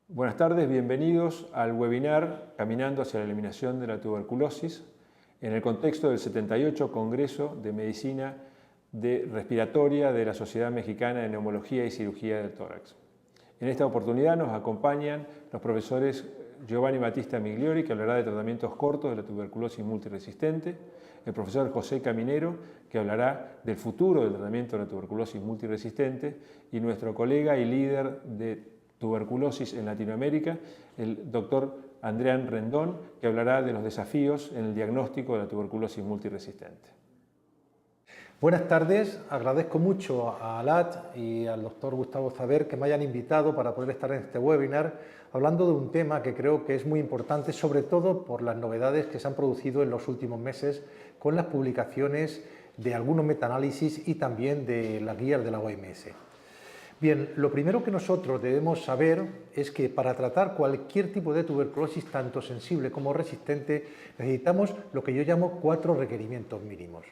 Buenas tardes, bienvenidos al webinar Caminando hacia la eliminación de la tuberculosis en el contexto del 78 Congreso de Medicina Respiratoria de la Sociedad Mexicana de Neumología y Cirugía del Tórax. En esta oportunidad nos acompañan los profesores Giovanni Battista Migliori, que hablará de tratamientos cortos de la tuberculosis multiresistente, el profesor José Caminero, que hablará del futuro del tratamiento de la tuberculosis multiresistente, y nuestro colega y líder de tuberculosis en Latinoamérica, el doctor Adrián Rendón, que hablará de los desafíos en el diagnóstico de la tuberculosis multiresistente. Buenas tardes, agradezco mucho a ALAT y al doctor Gustavo Saber que me hayan invitado para poder estar en este webinar hablando de un tema que creo que es muy importante, sobre todo por las novedades que se han producido en los últimos meses con las publicaciones de algunos metaanálisis y también de las guías de la OMS. Bien, lo primero que nosotros debemos saber es que para tratar cualquier tipo de tuberculosis, tanto sensible como resistente, necesitamos lo que yo llamo 4 requerimientos mínimos.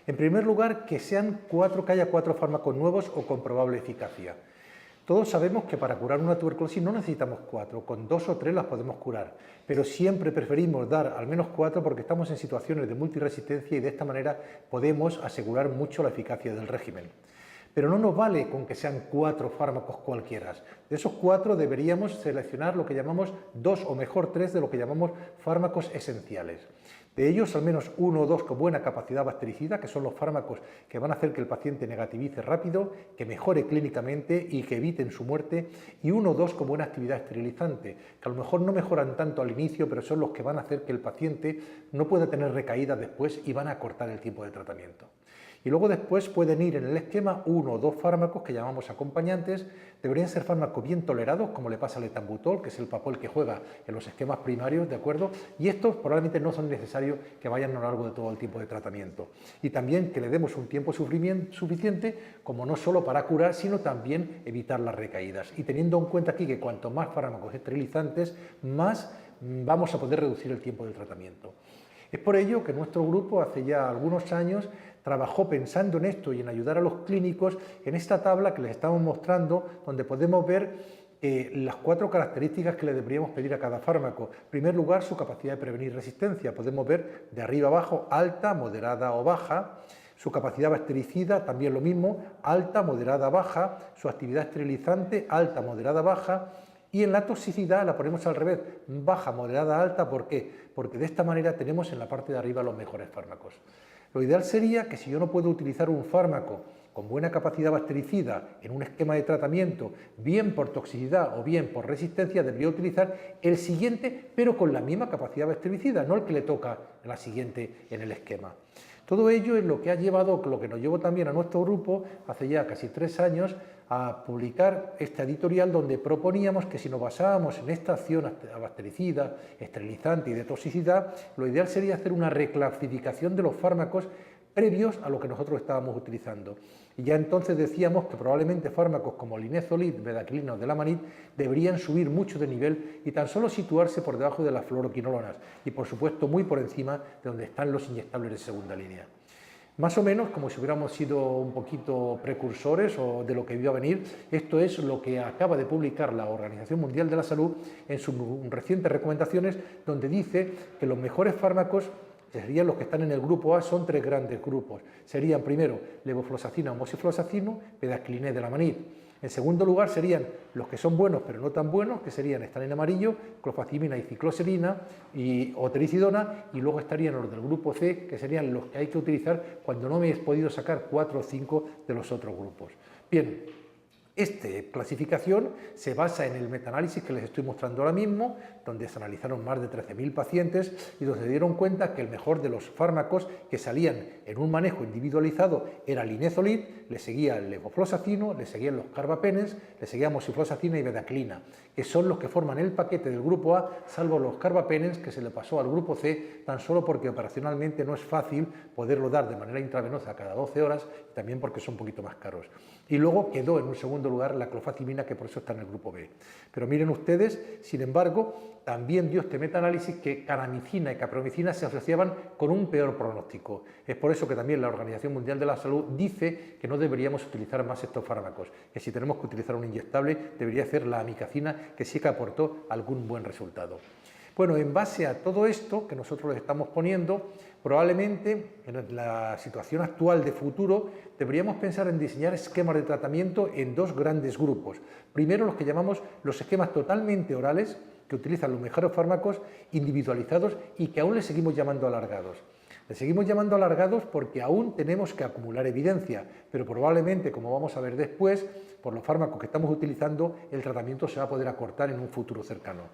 En primer lugar, que haya 4 fármacos nuevos o con probable eficacia. Todos sabemos que para curar una tuberculosis no necesitamos 4, con 2 o 3 las podemos curar, pero siempre preferimos dar al menos 4 porque estamos en situaciones de multiresistencia y de esta manera podemos asegurar mucho la eficacia del régimen. Pero no nos vale con que sean 4 fármacos cualquiera. De esos 4 deberíamos seleccionar lo que llamamos 2 o mejor 3 de lo que llamamos fármacos esenciales. De ellos, al menos 1 o 2 con buena capacidad bactericida, que son los fármacos que van a hacer que el paciente negativice rápido, que mejore clínicamente y que eviten su muerte, y 1 o 2 con buena actividad esterilizante, que a lo mejor no mejoran tanto al inicio, pero son los que van a hacer que el paciente no pueda tener recaídas después y van a acortar el tiempo de tratamiento. Y luego después pueden ir en el esquema 1 o 2 fármacos que llamamos acompañantes. Deberían ser fármacos bien tolerados, como le pasa al etambutol, que es el papel que juega en los esquemas primarios, ¿de acuerdo? Y estos probablemente no son necesarios que vayan a lo largo de todo el tiempo de tratamiento. Y también que le demos un tiempo suficiente, como no solo para curar, sino también evitar las recaídas. Y teniendo en cuenta aquí que cuanto más fármacos esterilizantes, más vamos a poder reducir el tiempo del tratamiento. Es por ello que nuestro grupo hace ya algunos años trabajó pensando en esto y en ayudar a los clínicos en esta tabla que les estamos mostrando, donde podemos ver las 4 características que le deberíamos pedir a cada fármaco. En primer lugar, su capacidad de prevenir resistencia. Podemos ver de arriba abajo alta, moderada o baja. Su capacidad bactericida, también lo mismo, alta, moderada, baja. Su actividad esterilizante, alta, moderada, baja. Y en la toxicidad la ponemos al revés, baja, moderada, alta. ¿Por qué? Porque de esta manera tenemos en la parte de arriba los mejores fármacos. Lo ideal sería que si yo no puedo utilizar un fármaco con buena capacidad bactericida en un esquema de tratamiento, bien por toxicidad o bien por resistencia, debería utilizar el siguiente, pero con la misma capacidad bactericida, no el que le toca la siguiente en el esquema. Todo ello es lo que ha llevado, lo que nos llevó también a nuestro grupo, hace ya casi 3 años, a publicar esta editorial donde proponíamos que si nos basábamos en esta acción bactericida, esterilizante y de toxicidad, lo ideal sería hacer una reclasificación de los fármacos previos a lo que nosotros estábamos utilizando. Y ya entonces decíamos que probablemente fármacos como linezolid, bedaquilina o delamanid deberían subir mucho de nivel y tan solo situarse por debajo de las fluoroquinolonas y por supuesto muy por encima de donde están los inyectables de segunda línea. Más o menos como si hubiéramos sido un poquito precursores o de lo que iba a venir, esto es lo que acaba de publicar la Organización Mundial de la Salud en sus recientes recomendaciones, donde dice que los mejores fármacos serían los que están en el grupo A, son 3 grandes grupos. Serían primero levofloxacina o moxifloxacino, bedaquiline y delamanid. En segundo lugar serían los que son buenos pero no tan buenos, que están en amarillo, clofazimina y cicloserina o tericidona, y luego estarían los del grupo C, que serían los que hay que utilizar cuando no me he podido sacar 4 o 5 de los otros grupos. Bien. Esta clasificación se basa en el metaanálisis que les estoy mostrando ahora mismo, donde se analizaron más de 13.000 pacientes y donde se dieron cuenta que el mejor de los fármacos que salían en un manejo individualizado era linezolid, le seguía el levofloxacino, le seguían los carbapenems, le seguía moxifloxacina y bedaquilina, que son los que forman el paquete del grupo A, salvo los carbapenems que se le pasó al grupo C, tan solo porque operacionalmente no es fácil poderlo dar de manera intravenosa cada 12 horas y también porque son un poquito más caros. Y luego quedó en un segundo segundo lugar la clofazimina, que por eso está en el grupo B. Pero miren ustedes, sin embargo, también dio este metaanálisis que kanamicina y capromicina se asociaban con un peor pronóstico. Es por eso que también la Organización Mundial de la Salud dice que no deberíamos utilizar más estos fármacos, que si tenemos que utilizar un inyectable debería ser la amicacina, que sí que aportó algún buen resultado. Bueno, en base a todo esto que nosotros les estamos poniendo, probablemente en la situación actual de futuro deberíamos pensar en diseñar esquemas de tratamiento en dos grandes grupos. Primero, los que llamamos los esquemas totalmente orales, que utilizan los mejores fármacos individualizados y que aún les seguimos llamando alargados. Les seguimos llamando alargados porque aún tenemos que acumular evidencia, pero probablemente, como vamos a ver después, por los fármacos que estamos utilizando, el tratamiento se va a poder acortar en un futuro cercano.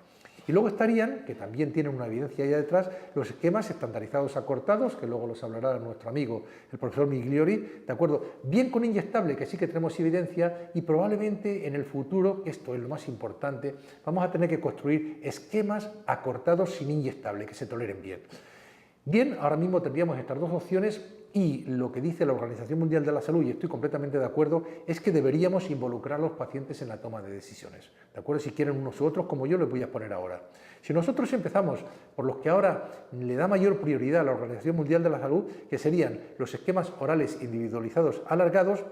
Y luego estarían, que también tienen una evidencia ahí detrás, los esquemas estandarizados acortados, que luego los hablará nuestro amigo, el profesor Migliori, ¿de acuerdo? Bien con inyectable, que sí que tenemos evidencia, y probablemente en el futuro, esto es lo más importante, vamos a tener que construir esquemas acortados sin inyectable, que se toleren bien. Bien, ahora mismo tendríamos estas dos opciones y lo que dice la Organización Mundial de la Salud, y estoy completamente de acuerdo, es que deberíamos involucrar a los pacientes en la toma de decisiones. ¿De acuerdo? Si quieren unos u otros, como yo les voy a poner ahora. Si nosotros empezamos por los que ahora le da mayor prioridad a la Organización Mundial de la Salud, que serían los esquemas orales individualizados alargados,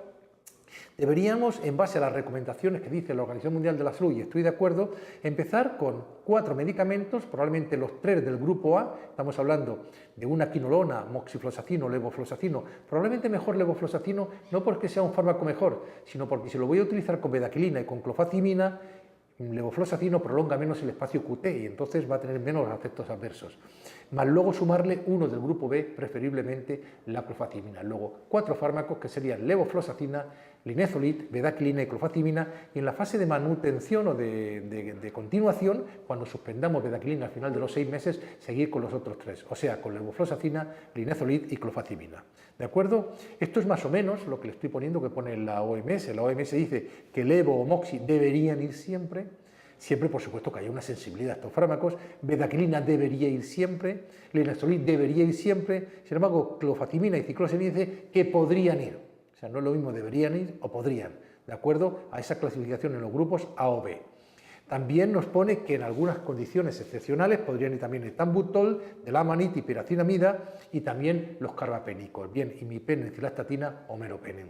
deberíamos, en base a las recomendaciones que dice la Organización Mundial de la Salud, y estoy de acuerdo, empezar con 4 medicamentos, probablemente los 3 del grupo A, estamos hablando de una quinolona, moxifloxacino, levofloxacino, probablemente mejor levofloxacino, no porque sea un fármaco mejor, sino porque si lo voy a utilizar con bedaquilina y con clofazimina, levofloxacino prolonga menos el espacio QT y entonces va a tener menos efectos adversos. Más luego sumarle uno del grupo B, preferiblemente la clofazimina. Luego 4 fármacos que serían levofloxacina, linezolid, bedaquilina y clofazimina, y en la fase de manutención o de continuación, cuando suspendamos bedaquilina al final de los 6 meses, seguir con los otros 3, o sea, con levofloxacina, linezolid y clofazimina. ¿De acuerdo? Esto es más o menos lo que le estoy poniendo que pone la OMS. La OMS dice que levo o moxi deberían ir siempre, por supuesto que haya una sensibilidad a estos fármacos, bedaquilina debería ir siempre, linezolid debería ir siempre, sin embargo, clofazimina y ciclosamina dice que podrían ir. O sea, no es lo mismo deberían ir o podrían, de acuerdo a esa clasificación en los grupos A o B. También nos pone que en algunas condiciones excepcionales podrían ir también el tambutol, delamanid y piracinamida y también los carbapénicos, bien imipenem, cilastatina o meropenem.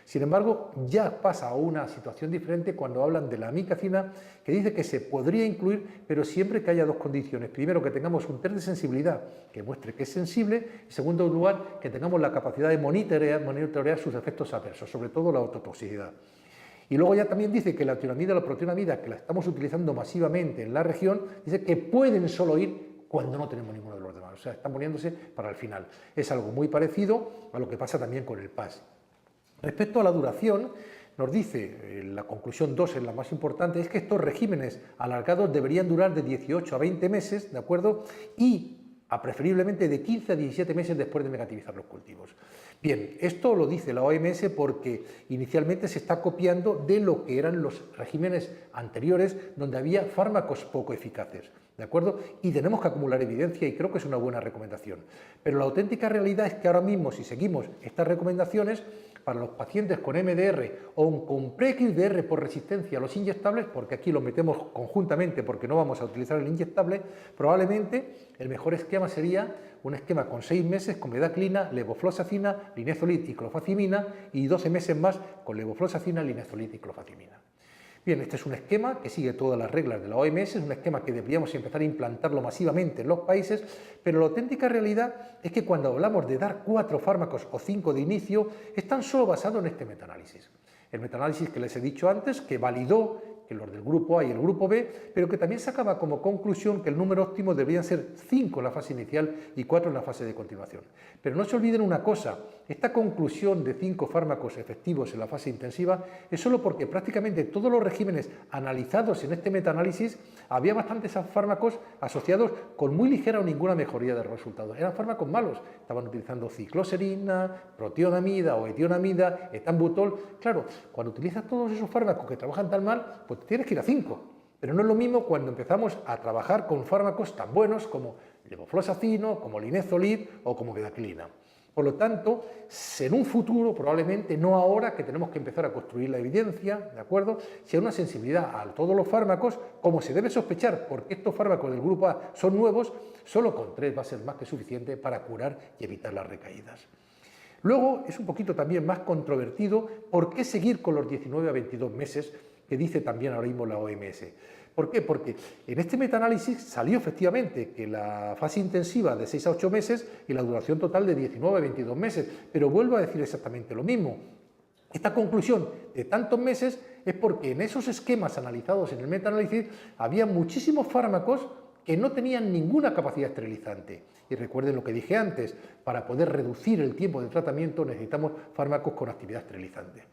Sin embargo, ya pasa a una situación diferente cuando hablan de la amicacina, que dice que se podría incluir, pero siempre que haya dos condiciones. Primero, que tengamos un test de sensibilidad que muestre que es sensible, y en segundo lugar, que tengamos la capacidad de monitorear sus efectos adversos, sobre todo la ototoxicidad. Y luego ya también dice que la tironamida o la protionamida, que la estamos utilizando masivamente en la región, dice que pueden solo ir cuando no tenemos ninguno de los demás. O sea, están poniéndose para el final. Es algo muy parecido a lo que pasa también con el PAS. Respecto a la duración, nos dice, la conclusión 2 es la más importante, es que estos regímenes alargados deberían durar de 18 a 20 meses, ¿de acuerdo? Y preferiblemente de 15 a 17 meses después de negativizar los cultivos. Bien, esto lo dice la OMS porque inicialmente se está copiando de lo que eran los regímenes anteriores donde había fármacos poco eficaces, ¿de acuerdo? Y tenemos que acumular evidencia y creo que es una buena recomendación. Pero la auténtica realidad es que ahora mismo, si seguimos estas recomendaciones, para los pacientes con MDR o con pre-XDR por resistencia a los inyectables, porque aquí lo metemos conjuntamente porque no vamos a utilizar el inyectable, probablemente el mejor esquema sería un esquema con 6 meses con bedaquilina, levofloxacina, linezolid y clofazimina y 12 meses más con levofloxacina, linezolid y clofazimina. Bien, este es un esquema que sigue todas las reglas de la OMS, es un esquema que deberíamos empezar a implantarlo masivamente en los países, pero la auténtica realidad es que cuando hablamos de dar 4 fármacos o 5 de inicio, están solo basados en este metaanálisis. El metaanálisis que les he dicho antes, que validó que los del grupo A y el grupo B, pero que también sacaba como conclusión que el número óptimo deberían ser 5 en la fase inicial y 4 en la fase de continuación. Pero no se olviden una cosa, esta conclusión de 5 fármacos efectivos en la fase intensiva es solo porque prácticamente todos los regímenes analizados en este metaanálisis había bastantes fármacos asociados con muy ligera o ninguna mejoría de resultados. Eran fármacos malos, estaban utilizando cicloserina, protionamida o etionamida, etambutol. Claro, cuando utilizas todos esos fármacos que trabajan tan mal, pues tienes que ir a 5. Pero no es lo mismo cuando empezamos a trabajar con fármacos tan buenos como levofloxacino, como linezolid o como bedaquilina. Por lo tanto, en un futuro, probablemente, no ahora que tenemos que empezar a construir la evidencia, ¿de acuerdo?, sea una sensibilidad a todos los fármacos, como se debe sospechar, porque estos fármacos del grupo A son nuevos, solo con 3 va a ser más que suficiente para curar y evitar las recaídas. Luego, es un poquito también más controvertido, ¿por qué seguir con los 19 a 22 meses que dice también ahora mismo la OMS? ¿Por qué? Porque en este metaanálisis salió efectivamente que la fase intensiva de 6 a 8 meses y la duración total de 19 a 22 meses, pero vuelvo a decir exactamente lo mismo. Esta conclusión de tantos meses es porque en esos esquemas analizados en el metaanálisis había muchísimos fármacos que no tenían ninguna capacidad esterilizante. Y recuerden lo que dije antes, para poder reducir el tiempo de tratamiento necesitamos fármacos con actividad esterilizante.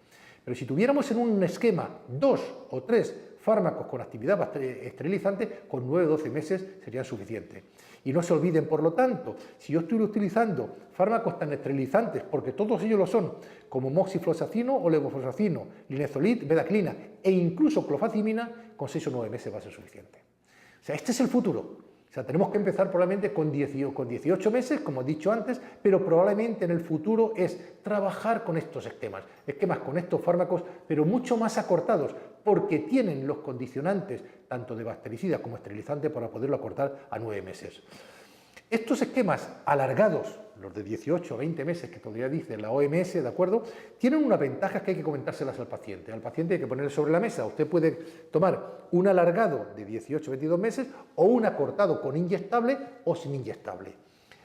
Pero si tuviéramos en un esquema 2 o 3 fármacos con actividad esterilizante, con 9 o 12 meses serían suficientes. Y no se olviden, por lo tanto, si yo estoy utilizando fármacos tan esterilizantes, porque todos ellos lo son, como moxifloxacino o levofloxacino, linezolid, bedaquilina e incluso clofazimina, con 6 o 9 meses va a ser suficiente. O sea, este es el futuro. O sea, tenemos que empezar probablemente con 18 meses, como he dicho antes, pero probablemente en el futuro es trabajar con estos esquemas con estos fármacos, pero mucho más acortados, porque tienen los condicionantes tanto de bactericida como esterilizante para poderlo acortar a 9 meses. Estos esquemas alargados, los de 18 a 20 meses que todavía dice la OMS, ¿de acuerdo?, tienen unas ventajas que hay que comentárselas al paciente. Al paciente hay que ponerle sobre la mesa. Usted puede tomar un alargado de 18 a 22 meses o un acortado con inyectable o sin inyectable.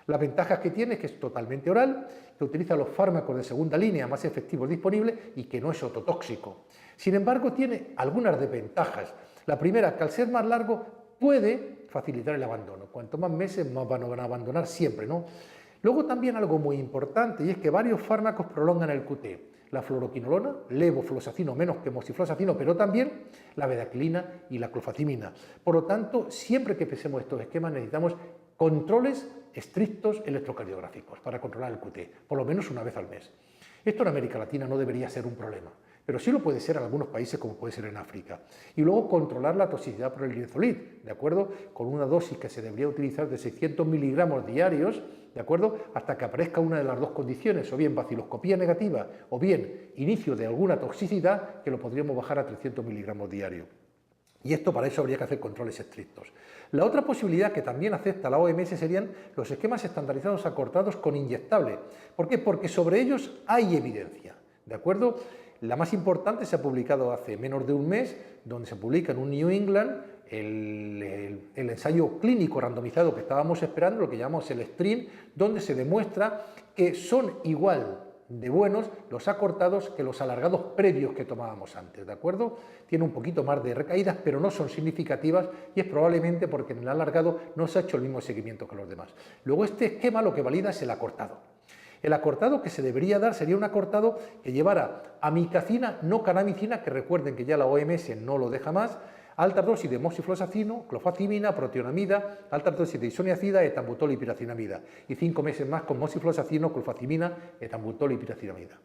Las ventajas que tiene es que es totalmente oral, que utiliza los fármacos de segunda línea más efectivos disponibles y que no es ototóxico. Sin embargo, tiene algunas desventajas. La primera, que al ser más largo puede facilitar el abandono. Cuanto más meses, más van a abandonar siempre, ¿no? Luego también algo muy importante, y es que varios fármacos prolongan el QT. La fluoroquinolona, levofloxacino menos que moxifloxacino, pero también la bedaquilina y la clofazimina. Por lo tanto, siempre que pensemos estos esquemas necesitamos controles estrictos electrocardiográficos para controlar el QT, por lo menos una vez al mes. Esto en América Latina no debería ser un problema, pero sí lo puede ser en algunos países como puede ser en África. Y luego controlar la toxicidad por el linezolid, ¿de acuerdo?, con una dosis que se debería utilizar de 600 miligramos diarios, ¿de acuerdo?, hasta que aparezca una de las dos condiciones, o bien vaciloscopía negativa, o bien inicio de alguna toxicidad, que lo podríamos bajar a 300 miligramos diarios. Y esto para eso habría que hacer controles estrictos. La otra posibilidad que también acepta la OMS serían los esquemas estandarizados acortados con inyectable. ¿Por qué? Porque sobre ellos hay evidencia, ¿de acuerdo? La más importante se ha publicado hace menos de un mes, donde se publica en un New England el ensayo clínico randomizado que estábamos esperando, lo que llamamos el STRIN, donde se demuestra que son igual de buenos los acortados que los alargados previos que tomábamos antes, ¿de acuerdo? Tiene un poquito más de recaídas, pero no son significativas y es probablemente porque en el alargado no se ha hecho el mismo seguimiento que los demás. Luego este esquema lo que valida es el acortado. El acortado que se debería dar sería un acortado que llevara amicacina, no canamicina, que recuerden que ya la OMS no lo deja más, altas dosis de moxifloxacino, clofazimina, protionamida, altas dosis de isoniazida, etambutol y piracinamida, y 5 meses más con moxifloxacino, clofazimina, etambutol y piracinamida.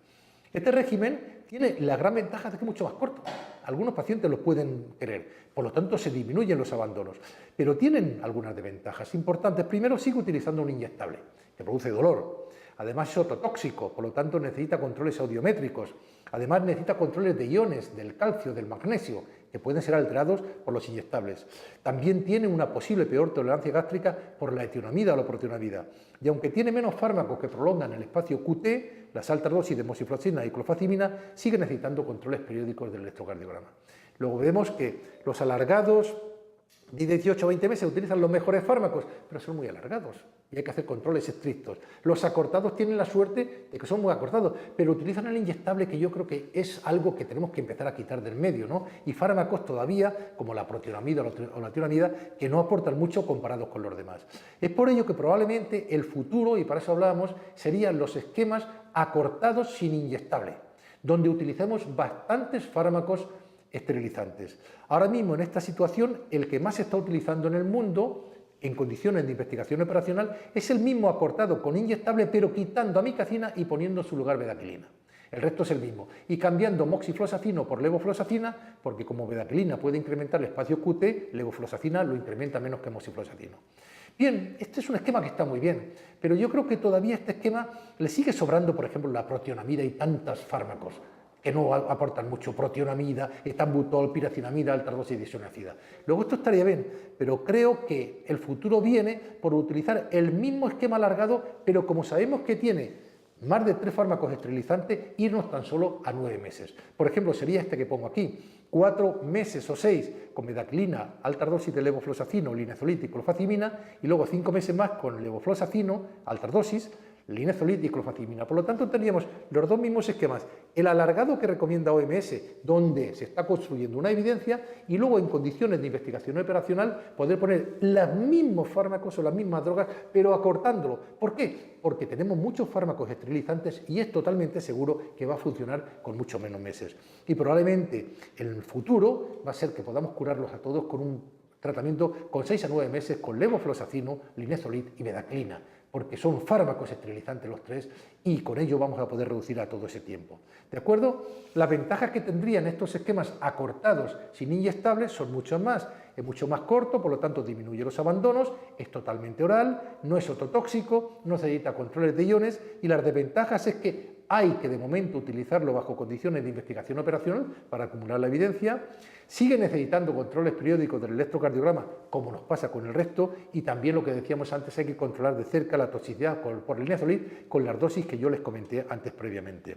Este régimen tiene la gran ventaja de que es mucho más corto. Algunos pacientes lo pueden querer, por lo tanto se disminuyen los abandonos, pero tienen algunas desventajas importantes. Primero, sigue utilizando un inyectable, que produce dolor. Además es ototóxico, por lo tanto necesita controles audiométricos. Además necesita controles de iones, del calcio, del magnesio, que pueden ser alterados por los inyectables. También tiene una posible peor tolerancia gástrica por la etionamida o la protionamida. Y aunque tiene menos fármacos que prolongan el espacio QT, las altas dosis de moxifloxacina y clofazimina siguen necesitando controles periódicos del electrocardiograma. Luego vemos que los alargados de 18 a 20 meses utilizan los mejores fármacos, pero son muy alargados y hay que hacer controles estrictos. Los acortados tienen la suerte de que son muy acortados, pero utilizan el inyectable, que yo creo que es algo que tenemos que empezar a quitar del medio, ¿no? Y fármacos todavía, como la protionamida o la tionamida, que no aportan mucho comparados con los demás. Es por ello que probablemente el futuro, y para eso hablábamos, serían los esquemas acortados sin inyectable, donde utilicemos bastantes fármacos esterilizantes. Ahora mismo, en esta situación, el que más se está utilizando en el mundo, en condiciones de investigación operacional, es el mismo acortado con inyectable, pero quitando amicacina y poniendo en su lugar bedaquilina. El resto es el mismo. Y cambiando moxifloxacino por levofloxacina, porque como bedaquilina puede incrementar el espacio QT, levofloxacina lo incrementa menos que moxifloxacino. Bien, este es un esquema que está muy bien, pero yo creo que todavía este esquema le sigue sobrando, por ejemplo, la protionamida y tantos fármacos que no aportan mucho, protionamida, etambutol, piracinamida, alta dosis de isoniazida. Luego esto estaría bien, pero creo que el futuro viene por utilizar el mismo esquema alargado, pero como sabemos que tiene más de 3 fármacos esterilizantes, irnos tan solo a 9 meses. Por ejemplo, sería este que pongo aquí, 4 meses o 6 con bedaquilina, alta dosis de levofloxacino, linezolid y clofazimina, y luego 5 meses más con levofloxacino, alta dosis, linezolid y clofazimina. Por lo tanto, tendríamos los dos mismos esquemas, el alargado que recomienda OMS, donde se está construyendo una evidencia, y luego en condiciones de investigación operacional poder poner los mismos fármacos o las mismas drogas, pero acortándolo. ¿Por qué? Porque tenemos muchos fármacos esterilizantes y es totalmente seguro que va a funcionar con mucho menos meses. Y probablemente en el futuro va a ser que podamos curarlos a todos con un tratamiento con 6 a 9 meses con levofloxacino, linezolid y bedaquilina, porque son fármacos esterilizantes los tres y con ello vamos a poder reducir a todo ese tiempo. ¿De acuerdo? Las ventajas que tendrían estos esquemas acortados sin inyectables son muchas más. Es mucho más corto, por lo tanto disminuye los abandonos, es totalmente oral, no es ototóxico, no se necesita controles de iones y las desventajas es que hay que de momento utilizarlo bajo condiciones de investigación operacional para acumular la evidencia, sigue necesitando controles periódicos del electrocardiograma como nos pasa con el resto y también lo que decíamos antes hay que controlar de cerca la toxicidad por linezolid con las dosis que yo les comenté antes previamente.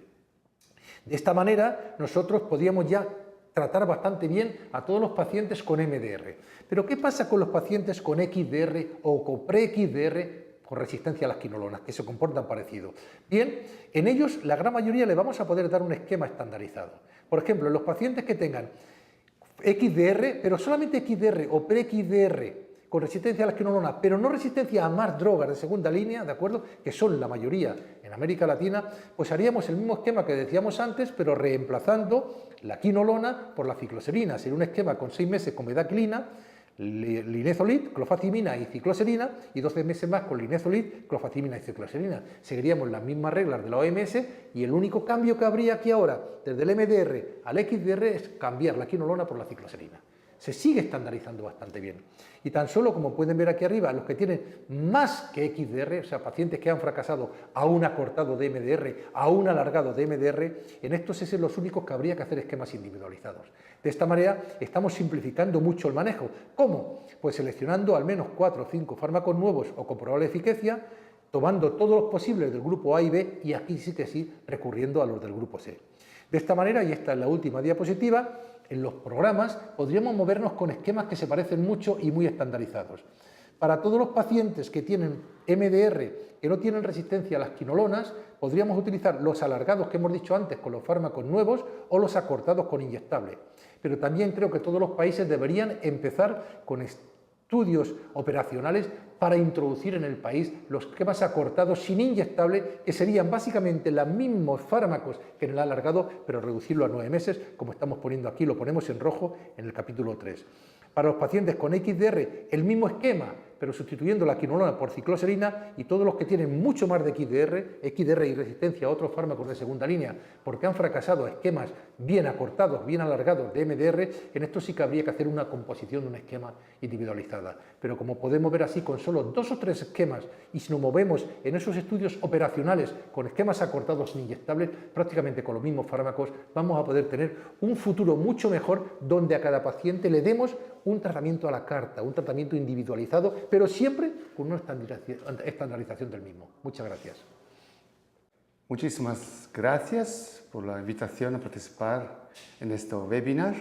De esta manera nosotros podríamos ya tratar bastante bien a todos los pacientes con MDR. Pero ¿qué pasa con los pacientes con XDR o con pre-XDR con resistencia a las quinolonas, que se comportan parecido? Bien, en ellos la gran mayoría le vamos a poder dar un esquema estandarizado. Por ejemplo, en los pacientes que tengan XDR, pero solamente XDR o pre-XDR con resistencia a las quinolonas, pero no resistencia a más drogas de segunda línea, ¿de acuerdo? Que son la mayoría en América Latina, pues haríamos el mismo esquema que decíamos antes, pero reemplazando la quinolona por la cicloserina. Sería un esquema con 6 meses con bedaquilina, linezolid, clofazimina y cicloserina, y 12 meses más con linezolid, clofazimina y cicloserina. Seguiríamos las mismas reglas de la OMS y el único cambio que habría aquí ahora, desde el MDR al XDR, es cambiar la quinolona por la cicloserina. Se sigue estandarizando bastante bien. Y tan solo, como pueden ver aquí arriba, los que tienen más que XDR, o sea, pacientes que han fracasado a un acortado de MDR, a un alargado de MDR, en estos es los únicos que habría que hacer esquemas individualizados. De esta manera estamos simplificando mucho el manejo. ¿Cómo? Pues seleccionando al menos 4 o 5 fármacos nuevos o con probable eficacia, tomando todos los posibles del grupo A y B y aquí sí que sí recurriendo a los del grupo C. De esta manera, y esta es la última diapositiva, en los programas podríamos movernos con esquemas que se parecen mucho y muy estandarizados. Para todos los pacientes que tienen MDR, que no tienen resistencia a las quinolonas, podríamos utilizar los alargados que hemos dicho antes con los fármacos nuevos o los acortados con inyectable. Pero también creo que todos los países deberían empezar con estudios operacionales para introducir en el país los esquemas acortados sin inyectable, que serían básicamente los mismos fármacos que en el alargado, pero reducirlo a 9 meses, como estamos poniendo aquí, lo ponemos en rojo en el capítulo 3. Para los pacientes con XDR, el mismo esquema, pero sustituyendo la quinolona por cicloserina, y todos los que tienen mucho más de XDR y resistencia a otros fármacos de segunda línea, porque han fracasado a esquemas bien acortados, bien alargados de MDR, en esto sí que habría que hacer una composición de un esquema individualizada. Pero como podemos ver así, con solo 2 o 3 esquemas, y si nos movemos en esos estudios operacionales con esquemas acortados sin inyectables, prácticamente con los mismos fármacos, vamos a poder tener un futuro mucho mejor donde a cada paciente le demos un tratamiento a la carta, un tratamiento individualizado, pero siempre con una estandarización del mismo. Muchas gracias. Muchísimas gracias por la invitación a participar en este webinar,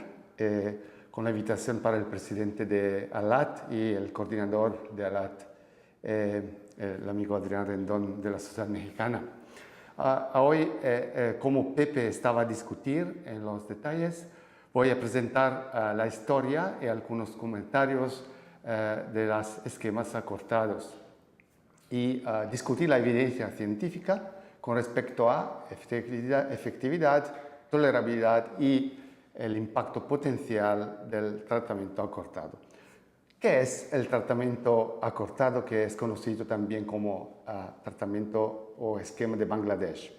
con la invitación para el presidente de ALAT y el coordinador de ALAT, el amigo Adrián Rendón de la Sociedad Mexicana. Hoy, como Pepe estaba a discutir en los detalles, voy a presentar la historia y algunos comentarios de los esquemas acortados y discutir la evidencia científica con respecto a efectividad, tolerabilidad y el impacto potencial del tratamiento acortado. ¿Qué es el tratamiento acortado, que es conocido también como tratamiento o esquema de Bangladesh?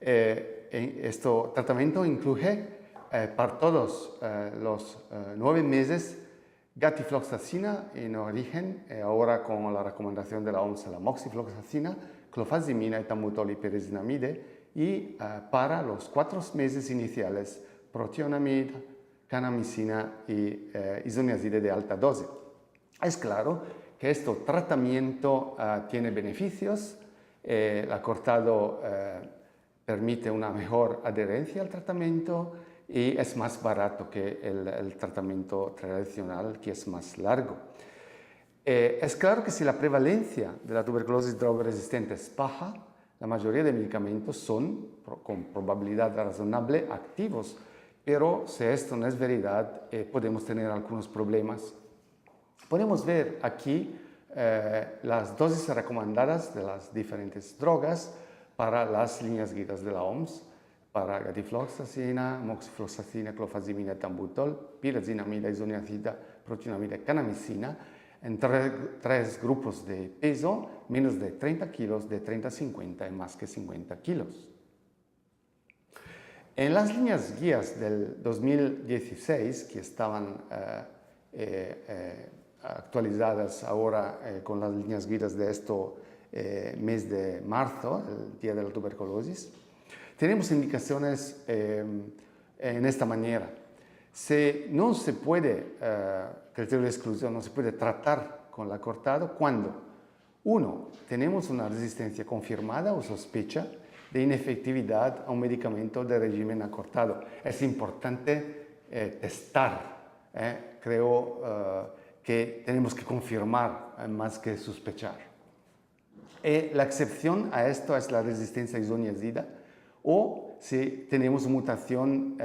Este tratamiento incluye para todos los 9 meses gatifloxacina en origen, ahora con la recomendación de la OMS, la moxifloxacina, clofazimina, etambutol y pyrazinamide, y para los 4 meses iniciales, protionamida, kanamicina y isoniazide de alta dosis. Es claro que este tratamiento tiene beneficios. El acortado permite una mejor adherencia al tratamiento y es más barato que el tratamiento tradicional, que es más largo. Es claro que si la prevalencia de la tuberculosis drogoresistente es baja, la mayoría de medicamentos son, con probabilidad razonable, activos. Pero si esto no es verdad, podemos tener algunos problemas. Podemos ver aquí las dosis recomendadas de las diferentes drogas para las líneas guías de la OMS, para gatifloxacina, moxifloxacina, clofazimina, etambutol, pyrazinamida, isoniazida, protionamida, kanamicina, en 3 grupos de peso, menos de 30 kilos, de 30 a 50 y más que 50 kilos. En las líneas guías del 2016, que estaban actualizadas ahora con las líneas guías de este mes de marzo, el Día de la Tuberculosis, tenemos indicaciones en esta manera. Si no se puede, criterio de exclusión, no se puede tratar con el acortado cuando, 1, tenemos una resistencia confirmada o sospecha de inefectividad a un medicamento de régimen acortado. Es importante testar. Creo que tenemos que confirmar más que sospechar. La excepción a esto es la resistencia isoniazida o si tenemos mutación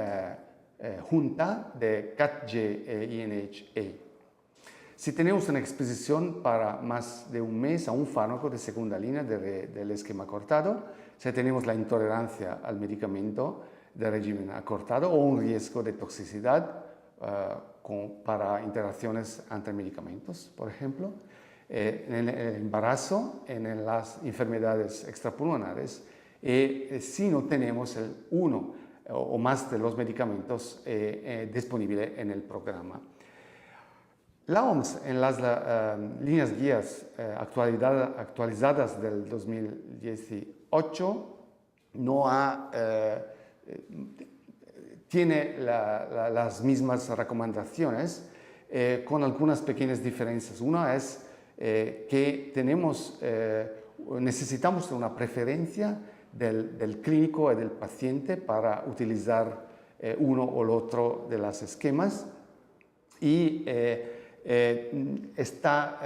junta de CATG-INHA. Si tenemos una exposición para más de un mes a un fármaco de segunda línea del esquema acortado, si tenemos la intolerancia al medicamento de régimen acortado o un riesgo de toxicidad para interacciones entre medicamentos, por ejemplo, en el embarazo, en las enfermedades extrapulmonares, si no tenemos uno o más de los medicamentos disponibles en el programa. La OMS, en las líneas guías actualizadas del 2018, tiene las mismas recomendaciones con algunas pequeñas diferencias. Una es que necesitamos una preferencia del clínico y del paciente para utilizar uno o el otro de los esquemas y está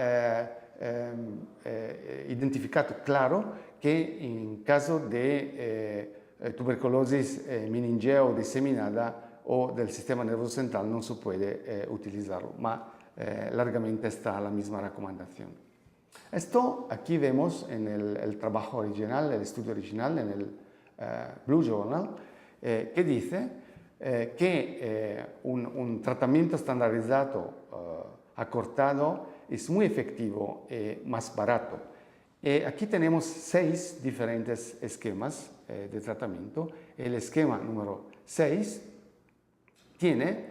identificado claro que en caso de tuberculosis meningea o diseminada o del sistema nervioso central no se puede utilizarlo, pero largamente está la misma recomendación. Esto aquí vemos en el trabajo original, el estudio original, en el Blue Journal, que dice que un tratamiento estandarizado acortado es muy efectivo y más barato. Aquí tenemos 6 diferentes esquemas de tratamiento. El esquema número 6 tiene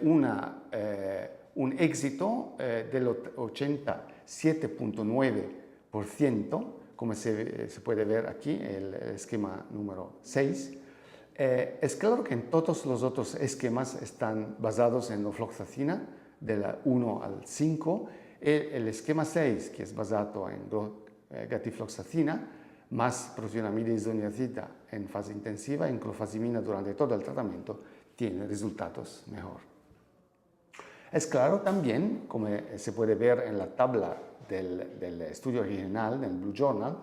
un éxito del 87.9%, como se puede ver aquí, el esquema número 6. Es claro que en todos los otros esquemas están basados en ofloxacina, de la 1 al 5. El esquema 6, que es basado en gatifloxacina, más protionamida y isoniazida en fase intensiva, en clofazimina durante todo el tratamiento, tiene resultados mejor. Es claro también, como se puede ver en la tabla del estudio original, del Blue Journal,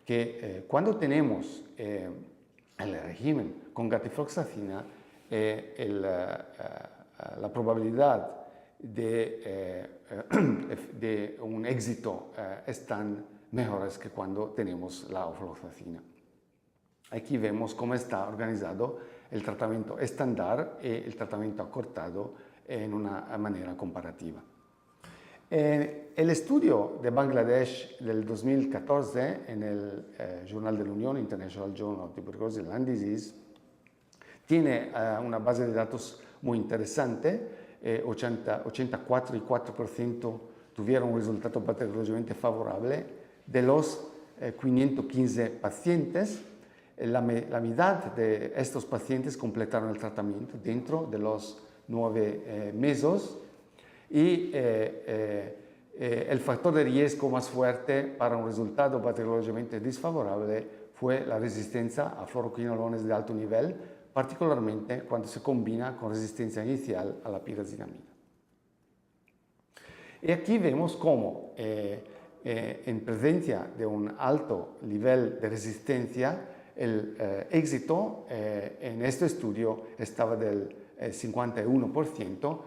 que cuando tenemos el régimen con gatifloxacina, la probabilidad de un éxito están mejores que cuando tenemos la ofloxacina. Aquí vemos cómo está organizado el tratamiento estándar y el tratamiento acortado en una manera comparativa. El estudio de Bangladesh del 2014 en el Journal de la Unión, International Journal of Tuberculosis and Lyme Disease, tiene una base de datos muy interesante. 84,4% tuvieron un resultado bacteriológicamente favorable. De los 515 pacientes, la mitad de estos pacientes completaron el tratamiento dentro de los 9 meses y el factor de riesgo más fuerte para un resultado bacteriológicamente desfavorable fue la resistencia a fluoroquinolones de alto nivel, particularmente cuando se combina con resistencia inicial a la pirazinamida. Y aquí vemos cómo en presencia de un alto nivel de resistencia, el éxito en este estudio estaba del 51%,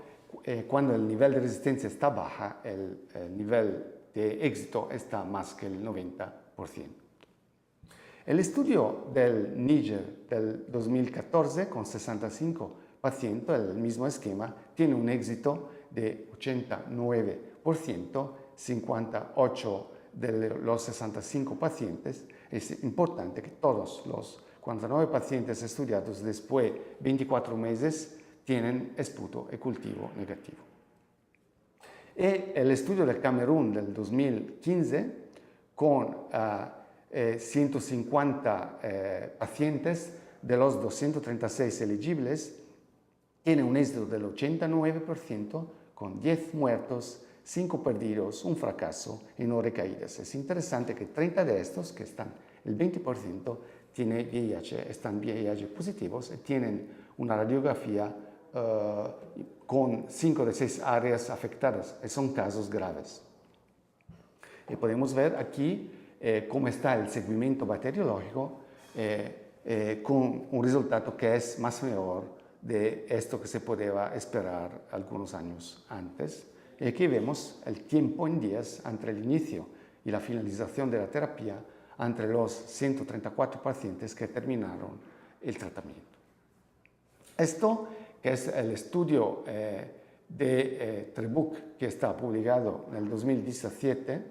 cuando el nivel de resistencia está baja, el nivel de éxito está más que el 90%. El estudio del Níger del 2014 con 65 pacientes, el mismo esquema, tiene un éxito de 89%, 58 de los 65 pacientes. Es importante que todos los 49 pacientes estudiados después de 24 meses tienen esputo y cultivo negativo. Y el estudio de Camerún del 2015 con 150 pacientes de los 236 elegibles tiene un éxito del 89% con 10 muertos, 5 perdidos, un fracaso y no recaídas. Es interesante que 30 de estos, que están el 20%, tienen VIH, están VIH positivos y tienen una radiografía con 5 de 6 áreas afectadas. Son casos graves. Y podemos ver aquí cómo está el seguimiento bacteriológico con un resultado que es más mejor de esto que se podía esperar algunos años antes. Y aquí vemos el tiempo en días entre el inicio y la finalización de la terapia entre los 134 pacientes que terminaron el tratamiento. Esto, que es el estudio de Trebuch, que está publicado en el 2017,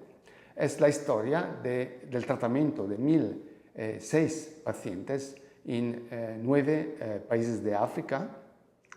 es la historia del tratamiento de 1.006 pacientes en 9 países de África,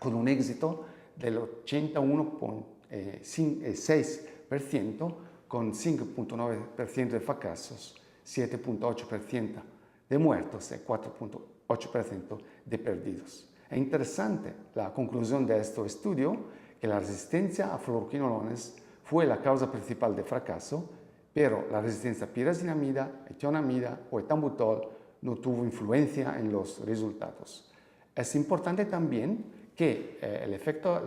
con un éxito del 81,6%, con 5,9% de fracasos, 7,8% de muertos y 4,8% de perdidos. Es interesante la conclusión de este estudio, que la resistencia a fluoroquinolones fue la causa principal de fracaso, pero la resistencia a pirazinamida, etionamida o etambutol no tuvo influencia en los resultados. Es importante también que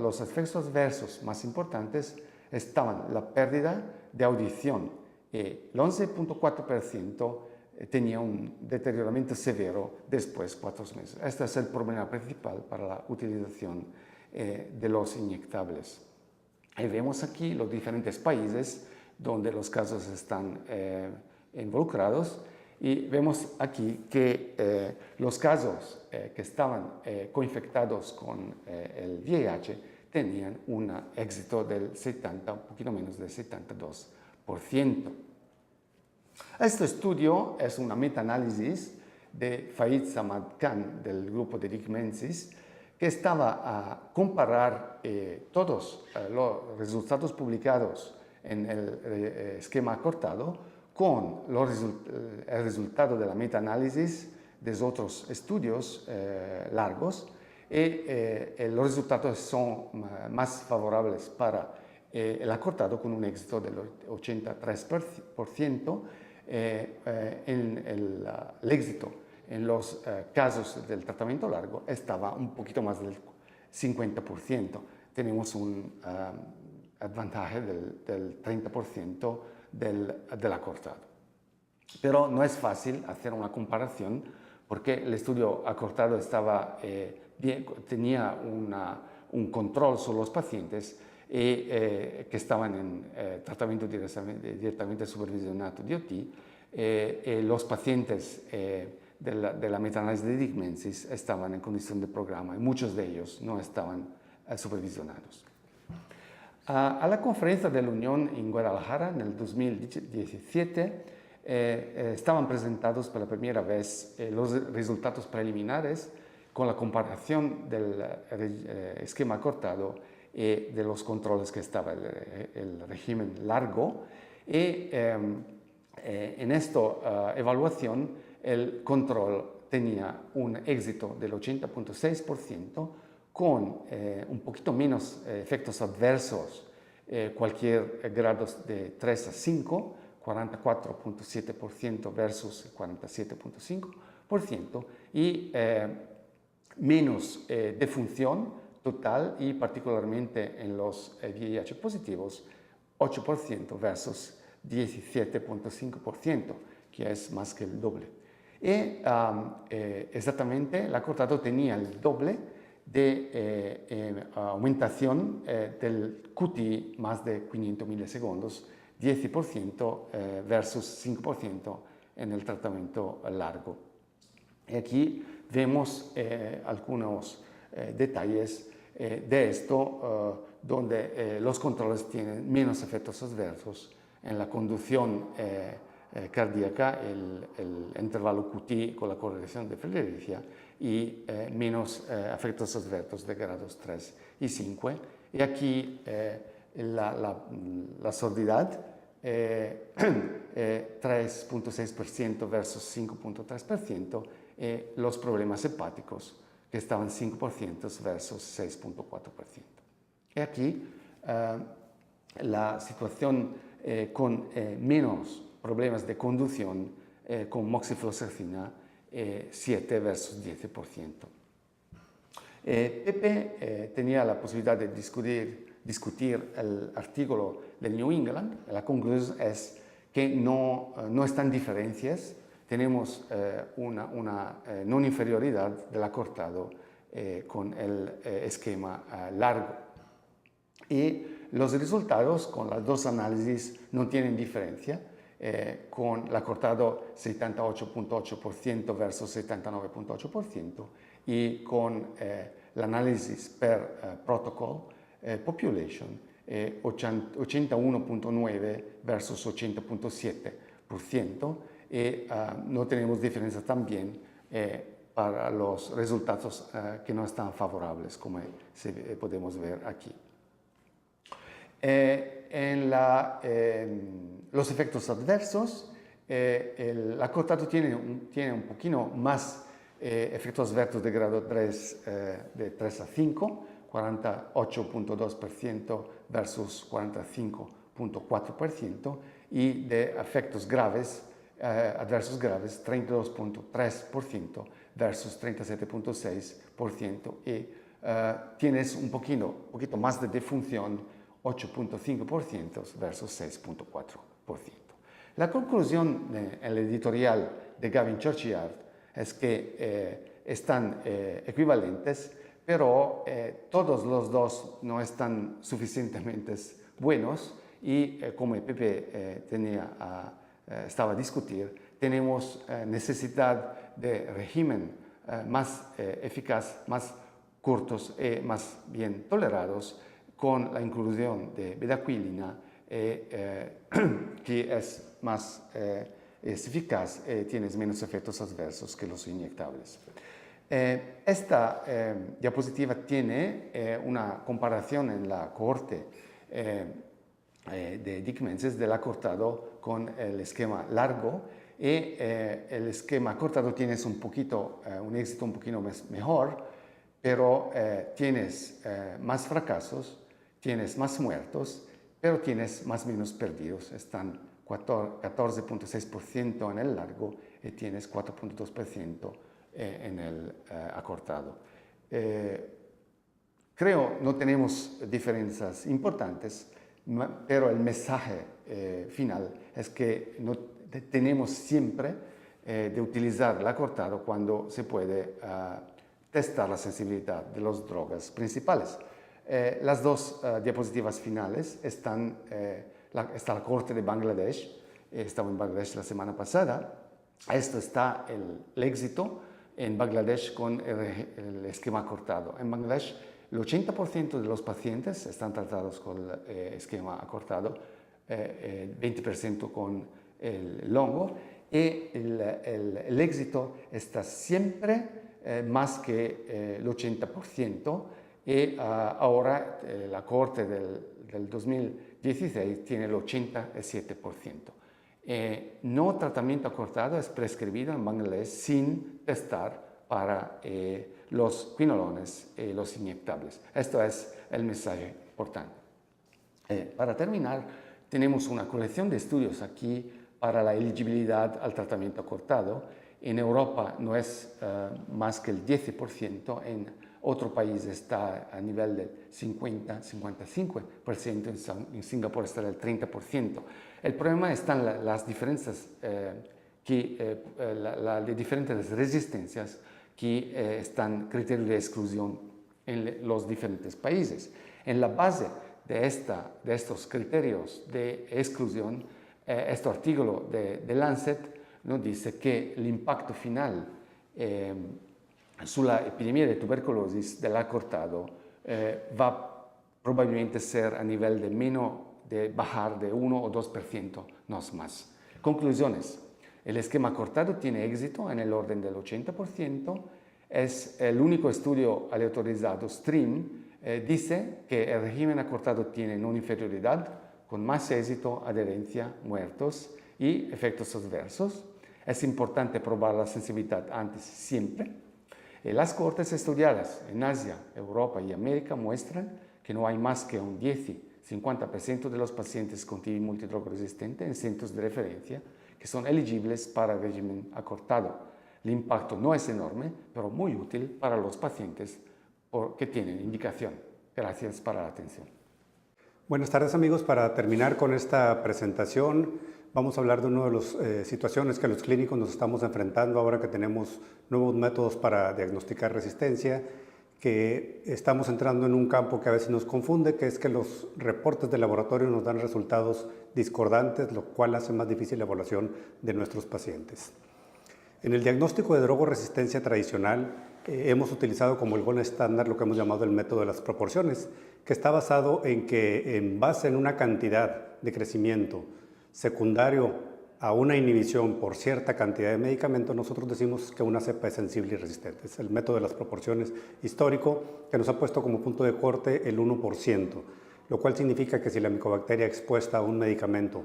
los efectos adversos más importantes estaban la pérdida de audición. El 11,4% tenía un deterioramiento severo después de 4 meses. Este es el problema principal para la utilización de los inyectables. Y vemos aquí los diferentes países donde los casos están involucrados, y vemos aquí que los casos que estaban coinfectados con el VIH tenían un éxito del 70, un poquito menos del 72%. Este estudio es una metaanálisis de Faid Samad Khan del grupo de Rick Menzies, que estaba a comparar todos los resultados publicados en el esquema acortado con el resultado de la metaanálisis de otros estudios largos, y los resultados son más favorables para el acortado, con un éxito del 83%. El éxito en los casos del tratamiento largo estaba un poquito más del 50%. Tenemos un avantaje del 30% del acortado. Pero no es fácil hacer una comparación, porque el estudio acortado tenía un control sobre los pacientes que estaban en tratamiento directamente supervisionado de OT. Los pacientes de la metaanálisis de Rick Menzies estaban en condición de programa, y muchos de ellos no estaban supervisionados. A la conferencia de la Unión en Guadalajara en el 2017 estaban presentados por la primera vez los resultados preliminares con la comparación del esquema acortado y de los controles que estaba el régimen largo. Y en esta evaluación el control tenía un éxito del 80.6%, con un poquito menos efectos adversos, cualquier grados de 3 a 5, 44.7% versus 47.5%, y menos defunción total y particularmente en los VIH positivos, 8% versus 17.5%, que es más que el doble. Y exactamente el acortado tenía el doble de aumentación del QTI más de 500 milisegundos, 10% versus 5% en el tratamiento largo. Y aquí vemos algunos detalles de esto, donde los controles tienen menos efectos adversos en la conducción cardíaca, el intervalo QT con la correlación de Friedreichia, y menos efectos adversos de grados 3 y 5. Y aquí la sordidad, 3.6% versus 5.3%, los problemas hepáticos, que estaban 5% versus 6.4%. Y aquí la situación con menos problemas de conducción con moxifloxacina, 7 versus 10%. Pepe tenía la posibilidad de discutir el artículo del New England. La conclusión es que no están diferencias. Tenemos una no inferioridad del acortado con el esquema largo. Y los resultados con las dos análisis no tienen diferencia, con el acortado 78.8% versus 79.8%, y con el análisis per protocol population 81.9 versus 80.7%, y no tenemos diferencia también para los resultados que no están favorables, como podemos ver aquí. En los efectos adversos, el acortado tiene un poquito más efectos adversos de grado 3, de 3 a 5, 48.2% versus 45.4%, y de efectos graves, adversos graves, 32.3% versus 37.6%, y tienes un poquito más de defunción, 8.5% versus 6.4%. La conclusión en el editorial de Gavin Churchyard es que están equivalentes, pero todos los dos no están suficientemente buenos, y como Pepe estaba a discutir, tenemos necesidad de régimen más eficaz, más cortos y más bien tolerados, con la inclusión de bedaquilina, que es más eficaz y tiene menos efectos adversos que los inyectables. Esta diapositiva tiene una comparación en la cohorte de Dick Menses del acortado con el esquema largo, y el esquema acortado tienes un éxito un poquito mejor, pero tienes más fracasos, tienes más muertos, pero tienes más o menos perdidos. Están 14.6% en el largo y tienes 4.2% en el acortado. Creo no tenemos diferencias importantes, pero el mensaje final es que no tenemos siempre de utilizar el acortado cuando se puede testar la sensibilidad de las drogas principales. Las dos diapositivas finales está la corte de Bangladesh. Estaba en Bangladesh la semana pasada. Esto está el éxito en Bangladesh con el esquema acortado. En Bangladesh el 80% de los pacientes están tratados con el esquema acortado, 20% con el longo, y el éxito está siempre más que el 80%, y ahora la corte del 2016 tiene el 87%. No tratamiento acortado es prescribido en Bangladesh sin testar para los quinolones y los inyectables. Esto es el mensaje importante. Para terminar, tenemos una colección de estudios aquí para la elegibilidad al tratamiento acortado. En Europa no es más que el 10%, en otro país está a nivel del 50-55%, en Singapur está del 30%. El problema están las diferencias, las diferentes resistencias que están criterios de exclusión en los diferentes países. En la base de estos criterios de exclusión, este artículo de Lancet nos dice que el impacto final sulla epidemia de tuberculosis del acortado va probablemente ser a nivel de bajar de 1 o 2%, no más. Conclusiones. El esquema acortado tiene éxito en el orden del 80%. Es el único estudio aleatorizado STREAM. Dice que el régimen acortado tiene non inferioridad, con más éxito, adherencia, muertos y efectos adversos. Es importante probar la sensibilidad antes siempre. Las cohortes estudiadas en Asia, Europa y América muestran que no hay más que un 10-50% de los pacientes con TB multidroga resistente en centros de referencia que son elegibles para el régimen acortado. El impacto no es enorme, pero muy útil para los pacientes que tienen indicación. Gracias por la atención. Buenas tardes, amigos. Para terminar con esta presentación, vamos a hablar de una de las situaciones que los clínicos nos estamos enfrentando ahora que tenemos nuevos métodos para diagnosticar resistencia, que estamos entrando en un campo que a veces nos confunde, que es que los reportes de laboratorio nos dan resultados discordantes, lo cual hace más difícil la evaluación de nuestros pacientes. En el diagnóstico de drogoresistencia tradicional hemos utilizado como el gold estándar lo que hemos llamado el método de las proporciones, que está basado en que en base en una cantidad de crecimiento secundario a una inhibición por cierta cantidad de medicamento, nosotros decimos que una cepa es sensible y resistente. Es el método de las proporciones histórico que nos ha puesto como punto de corte el 1%, lo cual significa que si la micobacteria expuesta a un medicamento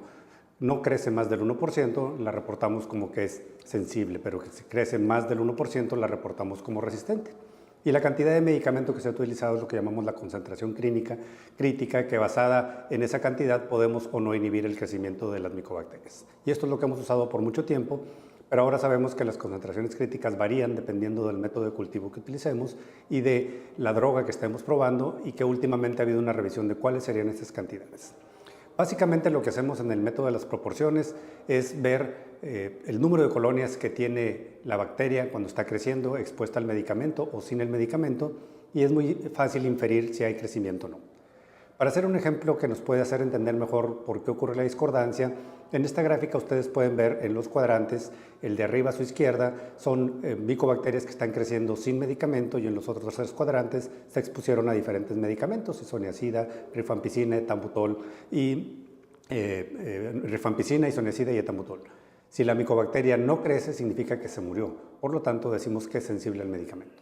no crece más del 1%, la reportamos como que es sensible, pero que si crece más del 1%, la reportamos como resistente. Y la cantidad de medicamento que se ha utilizado es lo que llamamos la concentración crítica, que basada en esa cantidad podemos o no inhibir el crecimiento de las micobacterias. Y esto es lo que hemos usado por mucho tiempo, pero ahora sabemos que las concentraciones críticas varían dependiendo del método de cultivo que utilicemos y de la droga que estemos probando, y que últimamente ha habido una revisión de cuáles serían esas cantidades. Básicamente lo que hacemos en el método de las proporciones es ver el número de colonias que tiene la bacteria cuando está creciendo, expuesta al medicamento o sin el medicamento, y es muy fácil inferir si hay crecimiento o no. Para hacer un ejemplo que nos puede hacer entender mejor por qué ocurre la discordancia, en esta gráfica ustedes pueden ver en los cuadrantes, el de arriba a su izquierda son micobacterias que están creciendo sin medicamento, y en los otros 3 cuadrantes se expusieron a diferentes medicamentos, isoniazida, rifampicina, etambutol y isoniazida y etambutol. Si la micobacteria no crece, significa que se murió, por lo tanto decimos que es sensible al medicamento.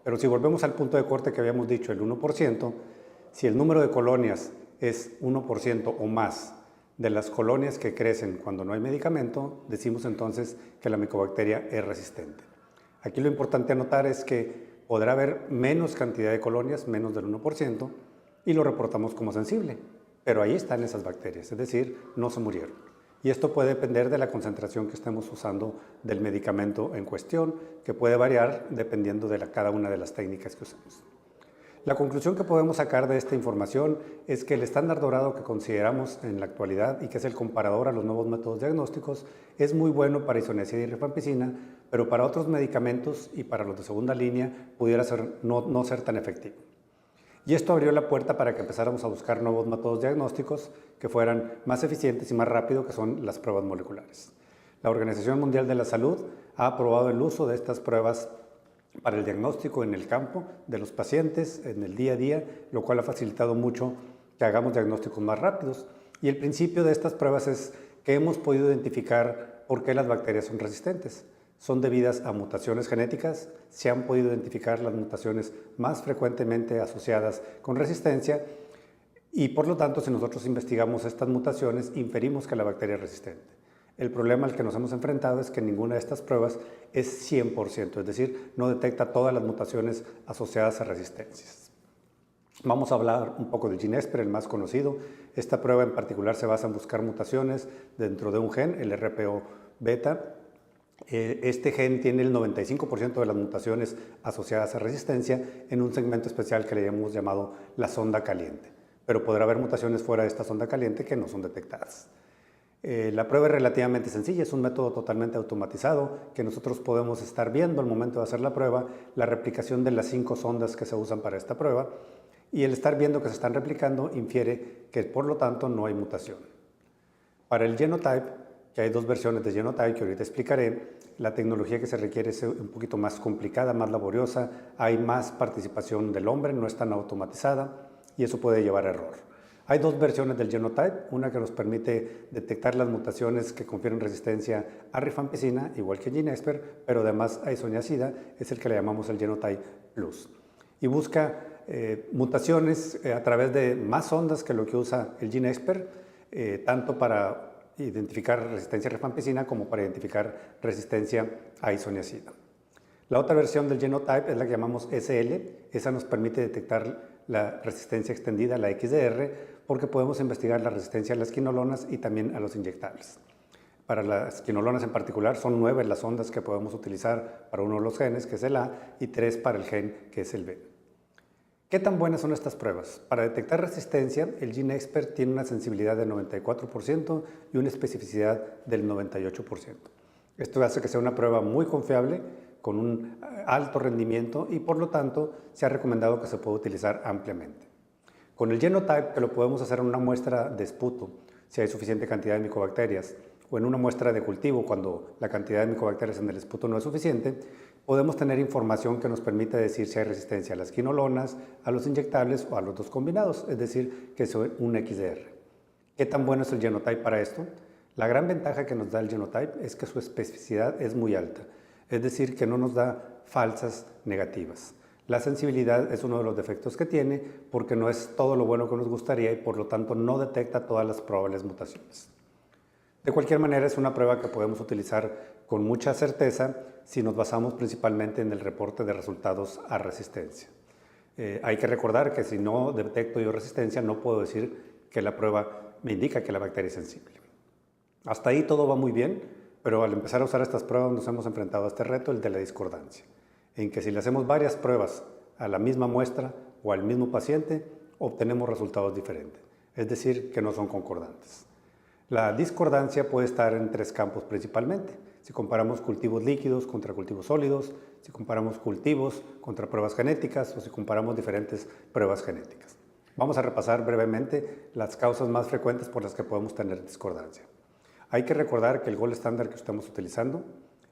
Pero si volvemos al punto de corte que habíamos dicho, el 1%, si el número de colonias es 1% o más de las colonias que crecen cuando no hay medicamento, decimos entonces que la micobacteria es resistente. Aquí lo importante a notar es que podrá haber menos cantidad de colonias, menos del 1%, y lo reportamos como sensible. Pero ahí están esas bacterias, es decir, no se murieron. Y esto puede depender de la concentración que estemos usando del medicamento en cuestión, que puede variar dependiendo de cada una de las técnicas que usemos. La conclusión que podemos sacar de esta información es que el estándar dorado que consideramos en la actualidad y que es el comparador a los nuevos métodos diagnósticos es muy bueno para isoniazida y rifampicina, pero para otros medicamentos y para los de segunda línea pudiera no ser tan efectivo. Y esto abrió la puerta para que empezáramos a buscar nuevos métodos diagnósticos que fueran más eficientes y más rápidos, que son las pruebas moleculares. La Organización Mundial de la Salud ha aprobado el uso de estas pruebas para el diagnóstico en el campo de los pacientes, en el día a día, lo cual ha facilitado mucho que hagamos diagnósticos más rápidos. Y el principio de estas pruebas es que hemos podido identificar por qué las bacterias son resistentes. Son debidas a mutaciones genéticas, se han podido identificar las mutaciones más frecuentemente asociadas con resistencia y por lo tanto si nosotros investigamos estas mutaciones inferimos que la bacteria es resistente. El problema al que nos hemos enfrentado es que ninguna de estas pruebas es 100%, es decir, no detecta todas las mutaciones asociadas a resistencias. Vamos a hablar un poco del GeneXpert, el más conocido. Esta prueba en particular se basa en buscar mutaciones dentro de un gen, el RPO beta. Este gen tiene el 95% de las mutaciones asociadas a resistencia en un segmento especial que le hemos llamado la sonda caliente, pero podrá haber mutaciones fuera de esta sonda caliente que no son detectadas. La prueba es relativamente sencilla, es un método totalmente automatizado que nosotros podemos estar viendo al momento de hacer la prueba, la replicación de las 5 sondas que se usan para esta prueba, y el estar viendo que se están replicando infiere que por lo tanto no hay mutación. Para el Genotype, que hay 2 versiones de Genotype que ahorita explicaré, la tecnología que se requiere es un poquito más complicada, más laboriosa, hay más participación del hombre, no es tan automatizada y eso puede llevar a error. Hay 2 versiones del Genotype, una que nos permite detectar las mutaciones que confieren resistencia a rifampicina, igual que GeneXpert, pero además a isoniazida, es el que le llamamos el Genotype Plus. Y busca mutaciones a través de más ondas que lo que usa el GeneXpert, tanto para identificar resistencia a rifampicina como para identificar resistencia a isoniazida. La otra versión del Genotype es la que llamamos SL, esa nos permite detectar la resistencia extendida, la XDR, porque podemos investigar la resistencia a las quinolonas y también a los inyectables. Para las quinolonas en particular son 9 las ondas que podemos utilizar para uno de los genes, que es el A, y 3 para el gen, que es el B. ¿Qué tan buenas son estas pruebas? Para detectar resistencia, el GeneXpert tiene una sensibilidad del 94% y una especificidad del 98%. Esto hace que sea una prueba muy confiable, con un alto rendimiento y por lo tanto se ha recomendado que se pueda utilizar ampliamente. Con el Genotype, que lo podemos hacer en una muestra de esputo, si hay suficiente cantidad de micobacterias, o en una muestra de cultivo, cuando la cantidad de micobacterias en el esputo no es suficiente, podemos tener información que nos permite decir si hay resistencia a las quinolonas, a los inyectables o a los 2 combinados, es decir, que es un XDR. ¿Qué tan bueno es el Genotype para esto? La gran ventaja que nos da el Genotype es que su especificidad es muy alta, es decir, que no nos da falsas negativas. La sensibilidad es uno de los defectos que tiene porque no es todo lo bueno que nos gustaría y por lo tanto no detecta todas las probables mutaciones. De cualquier manera es una prueba que podemos utilizar con mucha certeza si nos basamos principalmente en el reporte de resultados a resistencia. Hay que recordar que si no detecto yo resistencia no puedo decir que la prueba me indica que la bacteria es sensible. Hasta ahí todo va muy bien, pero al empezar a usar estas pruebas nos hemos enfrentado a este reto, el de la discordancia, en que si le hacemos varias pruebas a la misma muestra o al mismo paciente, obtenemos resultados diferentes, es decir, que no son concordantes. La discordancia puede estar en 3 campos principalmente. Si comparamos cultivos líquidos contra cultivos sólidos, si comparamos cultivos contra pruebas genéticas o si comparamos diferentes pruebas genéticas. Vamos a repasar brevemente las causas más frecuentes por las que podemos tener discordancia. Hay que recordar que el gold estándar que estamos utilizando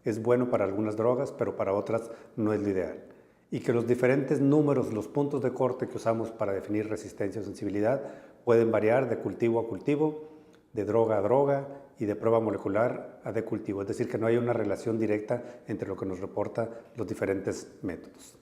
es bueno para algunas drogas, pero para otras no es lo ideal. Y que los diferentes números, los puntos de corte que usamos para definir resistencia o sensibilidad pueden variar de cultivo a cultivo, de droga a droga y de prueba molecular a de cultivo. Es decir, que no hay una relación directa entre lo que nos reporta los diferentes métodos.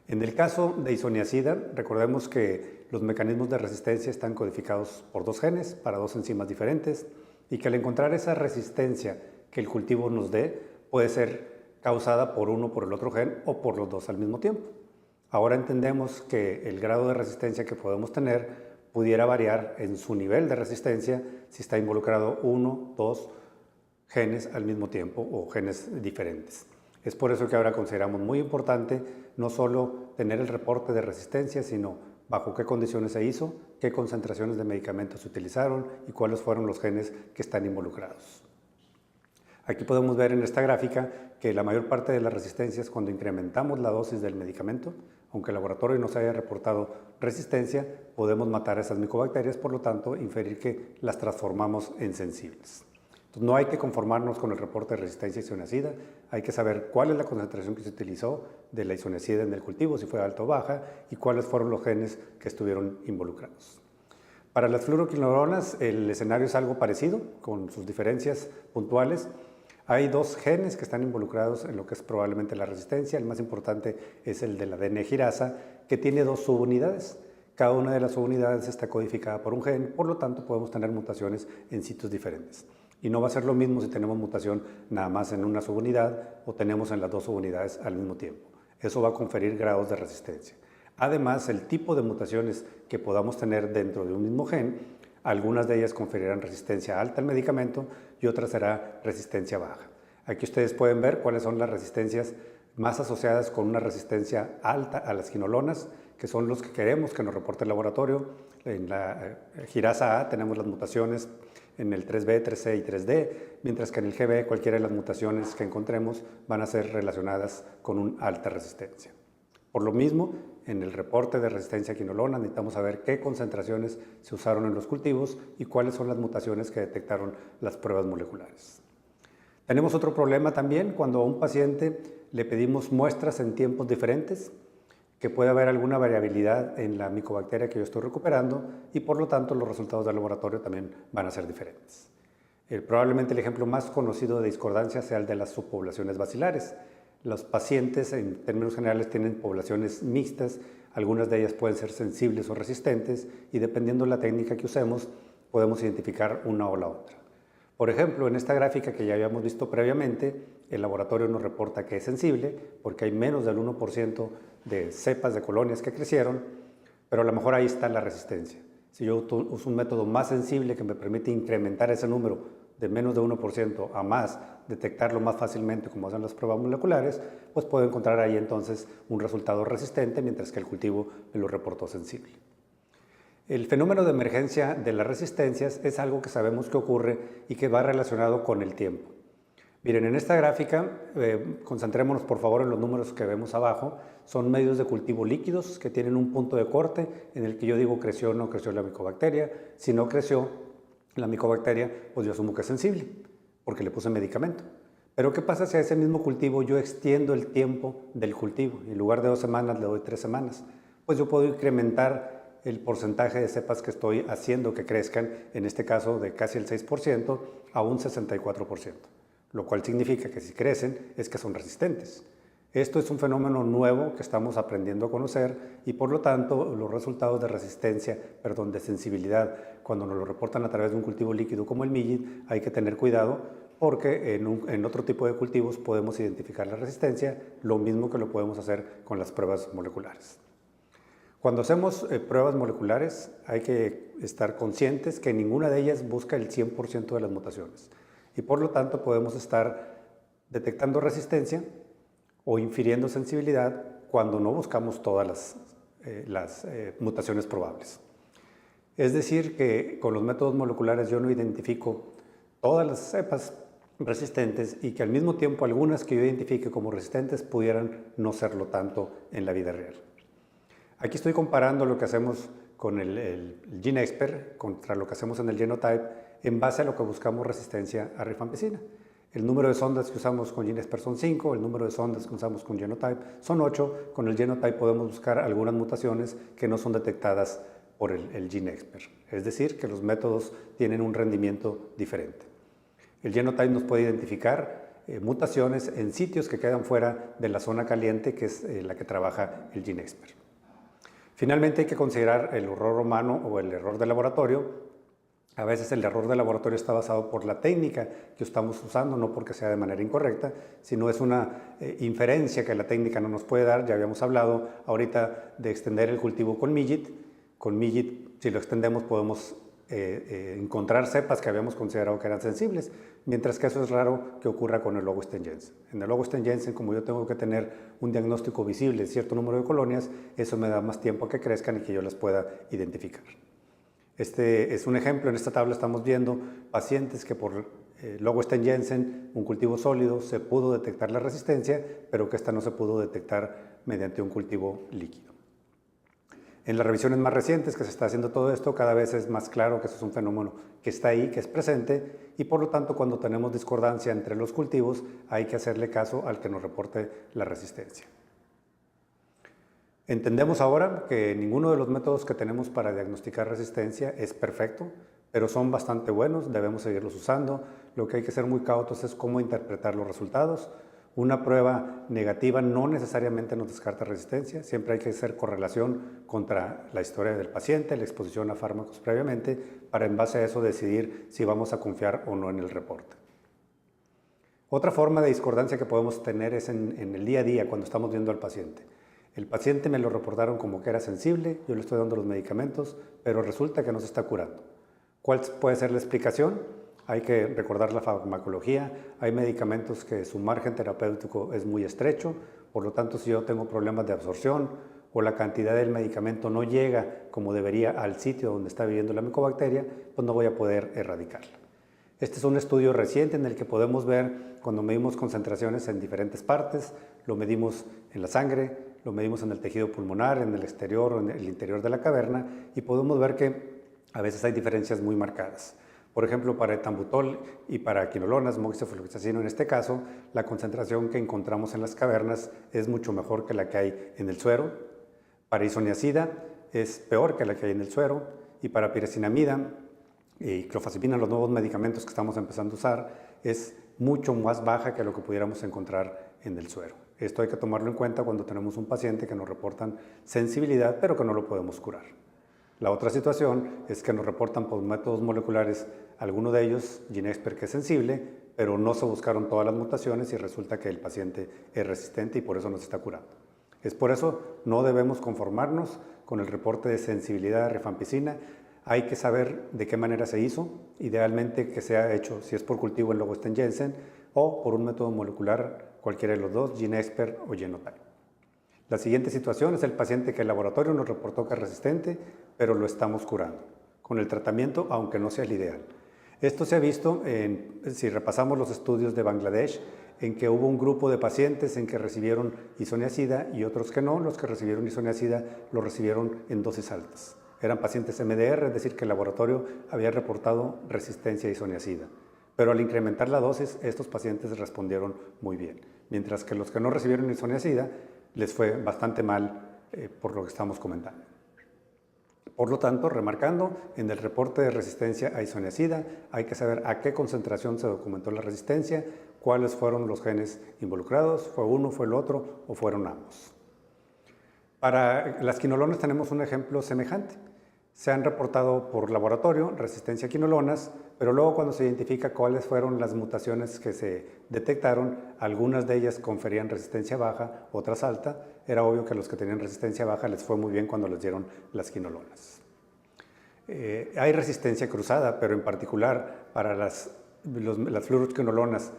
En el caso de isoniazida, recordemos que los mecanismos de resistencia están codificados por 2 genes para 2 enzimas diferentes y que al encontrar esa resistencia que el cultivo nos dé puede ser causada por uno por el otro gen o por los 2 al mismo tiempo. Ahora entendemos que el grado de resistencia que podemos tener pudiera variar en su nivel de resistencia si está involucrado 1, 2 genes al mismo tiempo o genes diferentes. Es por eso que ahora consideramos muy importante no solo tener el reporte de resistencia, sino bajo qué condiciones se hizo, qué concentraciones de medicamentos se utilizaron y cuáles fueron los genes que están involucrados. Aquí podemos ver en esta gráfica que la mayor parte de las resistencias cuando incrementamos la dosis del medicamento, aunque el laboratorio no se haya reportado resistencia, podemos matar a esas micobacterias, por lo tanto, inferir que las transformamos en sensibles. Entonces, no hay que conformarnos con el reporte de resistencia isoniazida, hay que saber cuál es la concentración que se utilizó de la isoniazida en el cultivo, si fue alta o baja, y cuáles fueron los genes que estuvieron involucrados. Para las fluoroquinolonas el escenario es algo parecido, con sus diferencias puntuales. Hay dos genes que están involucrados en lo que es probablemente la resistencia. El más importante es el de la ADN girasa, que tiene dos subunidades. Cada una de las subunidades está codificada por un gen, por lo tanto podemos tener mutaciones en sitios diferentes. Y no va a ser lo mismo si tenemos mutación nada más en una subunidad o tenemos en las dos subunidades al mismo tiempo. Eso va a conferir grados de resistencia. Además, el tipo de mutaciones que podamos tener dentro de un mismo gen, algunas de ellas conferirán resistencia alta al medicamento y otras será resistencia baja. Aquí ustedes pueden ver cuáles son las resistencias más asociadas con una resistencia alta a las quinolonas, que son los que queremos que nos reporte el laboratorio. En la girasa A tenemos las mutaciones en el 3B, 3C y 3D, mientras que en el GB cualquiera de las mutaciones que encontremos van a ser relacionadas con una alta resistencia. Por lo mismo, en el reporte de resistencia a quinolona necesitamos saber qué concentraciones se usaron en los cultivos y cuáles son las mutaciones que detectaron las pruebas moleculares. Tenemos otro problema también cuando a un paciente le pedimos muestras en tiempos diferentes, que puede haber alguna variabilidad en la micobacteria que yo estoy recuperando y por lo tanto los resultados del laboratorio también van a ser diferentes. Probablemente el ejemplo más conocido de discordancia sea el de las subpoblaciones bacilares. Los pacientes en términos generales tienen poblaciones mixtas, algunas de ellas pueden ser sensibles o resistentes y dependiendo de la técnica que usemos podemos identificar una o la otra. Por ejemplo, en esta gráfica que ya habíamos visto previamente, el laboratorio nos reporta que es sensible porque hay menos del 1% de cepas de colonias que crecieron, pero a lo mejor ahí está la resistencia. Si yo uso un método más sensible que me permite incrementar ese número de menos de 1% a más, detectarlo más fácilmente como hacen las pruebas moleculares, pues puedo encontrar ahí entonces un resultado resistente, mientras que el cultivo me lo reportó sensible. El fenómeno de emergencia de las resistencias es algo que sabemos que ocurre y que va relacionado con el tiempo. Miren, en esta gráfica, concentrémonos por favor en los números que vemos abajo, son medios de cultivo líquidos que tienen un punto de corte en el que yo digo creció o no creció la micobacteria. Si no creció la micobacteria, pues yo asumo que es sensible, porque le puse medicamento. Pero ¿qué pasa si a ese mismo cultivo yo extiendo el tiempo del cultivo? En lugar de 2 semanas le doy 3 semanas. Pues yo puedo incrementar el porcentaje de cepas que estoy haciendo que crezcan, en este caso de casi el 6% a un 64%, lo cual significa que si crecen es que son resistentes. Esto es un fenómeno nuevo que estamos aprendiendo a conocer y por lo tanto los resultados de de sensibilidad, cuando nos lo reportan a través de un cultivo líquido como el millet, hay que tener cuidado porque en otro tipo de cultivos podemos identificar la resistencia, lo mismo que lo podemos hacer con las pruebas moleculares. Cuando hacemos pruebas moleculares hay que estar conscientes que ninguna de ellas busca el 100% de las mutaciones y por lo tanto podemos estar detectando resistencia o infiriendo sensibilidad cuando no buscamos todas las mutaciones probables. Es decir, que con los métodos moleculares yo no identifico todas las cepas resistentes y que al mismo tiempo algunas que yo identifique como resistentes pudieran no serlo tanto en la vida real. Aquí estoy comparando lo que hacemos con el GeneXpert contra lo que hacemos en el Genotype en base a lo que buscamos resistencia a rifampicina. El número de sondas que usamos con GeneXpert son 5, el número de sondas que usamos con Genotype son 8. Con el Genotype podemos buscar algunas mutaciones que no son detectadas por el GeneXpert. Es decir, que los métodos tienen un rendimiento diferente. El Genotype nos puede identificar mutaciones en sitios que quedan fuera de la zona caliente, que es la que trabaja el GeneXpert. Finalmente hay que considerar el error humano o el error de laboratorio. A veces el error de laboratorio está basado por la técnica que estamos usando, no porque sea de manera incorrecta, sino es una inferencia que la técnica no nos puede dar. Ya habíamos hablado ahorita de extender el cultivo con millet. Con millet, si lo extendemos, podemos encontrar cepas que habíamos considerado que eran sensibles, mientras que eso es raro que ocurra con el Augustin Jensen. En el Augustin Jensen, como yo tengo que tener un diagnóstico visible de cierto número de colonias, eso me da más tiempo a que crezcan y que yo las pueda identificar. Este es un ejemplo. En esta tabla estamos viendo pacientes que por Augustin Jensen, un cultivo sólido, se pudo detectar la resistencia, pero que esta no se pudo detectar mediante un cultivo líquido. En las revisiones más recientes que se está haciendo todo esto, cada vez es más claro que eso es un fenómeno que está ahí, que es presente, y por lo tanto cuando tenemos discordancia entre los cultivos hay que hacerle caso al que nos reporte la resistencia. Entendemos ahora que ninguno de los métodos que tenemos para diagnosticar resistencia es perfecto, pero son bastante buenos, debemos seguirlos usando. Lo que hay que ser muy cautos es cómo interpretar los resultados. Una prueba negativa no necesariamente nos descarta resistencia, siempre hay que hacer correlación contra la historia del paciente, la exposición a fármacos previamente, para en base a eso decidir si vamos a confiar o no en el reporte. Otra forma de discordancia que podemos tener es en el día a día cuando estamos viendo al paciente. El paciente me lo reportaron como que era sensible, yo le estoy dando los medicamentos, pero resulta que no se está curando. ¿Cuál puede ser la explicación? Hay que recordar la farmacología, hay medicamentos que su margen terapéutico es muy estrecho, por lo tanto si yo tengo problemas de absorción o la cantidad del medicamento no llega como debería al sitio donde está viviendo la micobacteria, pues no voy a poder erradicarla. Este es un estudio reciente en el que podemos ver cuando medimos concentraciones en diferentes partes, lo medimos en la sangre, lo medimos en el tejido pulmonar, en el exterior o en el interior de la caverna y podemos ver que a veces hay diferencias muy marcadas. Por ejemplo, para etambutol y para quinolonas, moxifloxacino en este caso, la concentración que encontramos en las cavernas es mucho mejor que la que hay en el suero. Para isoniazida es peor que la que hay en el suero. Y para piracinamida y clofazepina, los nuevos medicamentos que estamos empezando a usar, es mucho más baja que lo que pudiéramos encontrar en el suero. Esto hay que tomarlo en cuenta cuando tenemos un paciente que nos reportan sensibilidad, pero que no lo podemos curar. La otra situación es que nos reportan por métodos moleculares, alguno de ellos, Ginexper, que es sensible, pero no se buscaron todas las mutaciones y resulta que el paciente es resistente y por eso no se está curando. Es por eso no debemos conformarnos con el reporte de sensibilidad a rifampicina. Hay que saber de qué manera se hizo, idealmente que sea hecho, si es por cultivo en Logosten Jensen o por un método molecular, cualquiera de los dos, Ginexper o Genotype. La siguiente situación es el paciente que el laboratorio nos reportó que es resistente, pero lo estamos curando con el tratamiento, aunque no sea el ideal. Esto se ha visto, si repasamos los estudios de Bangladesh, en que hubo un grupo de pacientes en que recibieron isoniazida y otros que no. Los que recibieron isoniazida lo recibieron en dosis altas. Eran pacientes MDR, es decir, que el laboratorio había reportado resistencia a isoniazida. Pero al incrementar la dosis, estos pacientes respondieron muy bien. Mientras que los que no recibieron isoniazida les fue bastante mal por lo que estamos comentando. Por lo tanto, remarcando, en el reporte de resistencia a isoniazida hay que saber a qué concentración se documentó la resistencia, cuáles fueron los genes involucrados, fue uno, fue el otro o fueron ambos. Para las quinolonas tenemos un ejemplo semejante. Se han reportado por laboratorio resistencia a quinolonas, pero luego cuando se identifica cuáles fueron las mutaciones que se detectaron, algunas de ellas conferían resistencia baja, otras alta. Era obvio que a los que tenían resistencia baja les fue muy bien cuando les dieron las quinolonas. Hay resistencia cruzada, pero en particular para las fluoroquinolonas,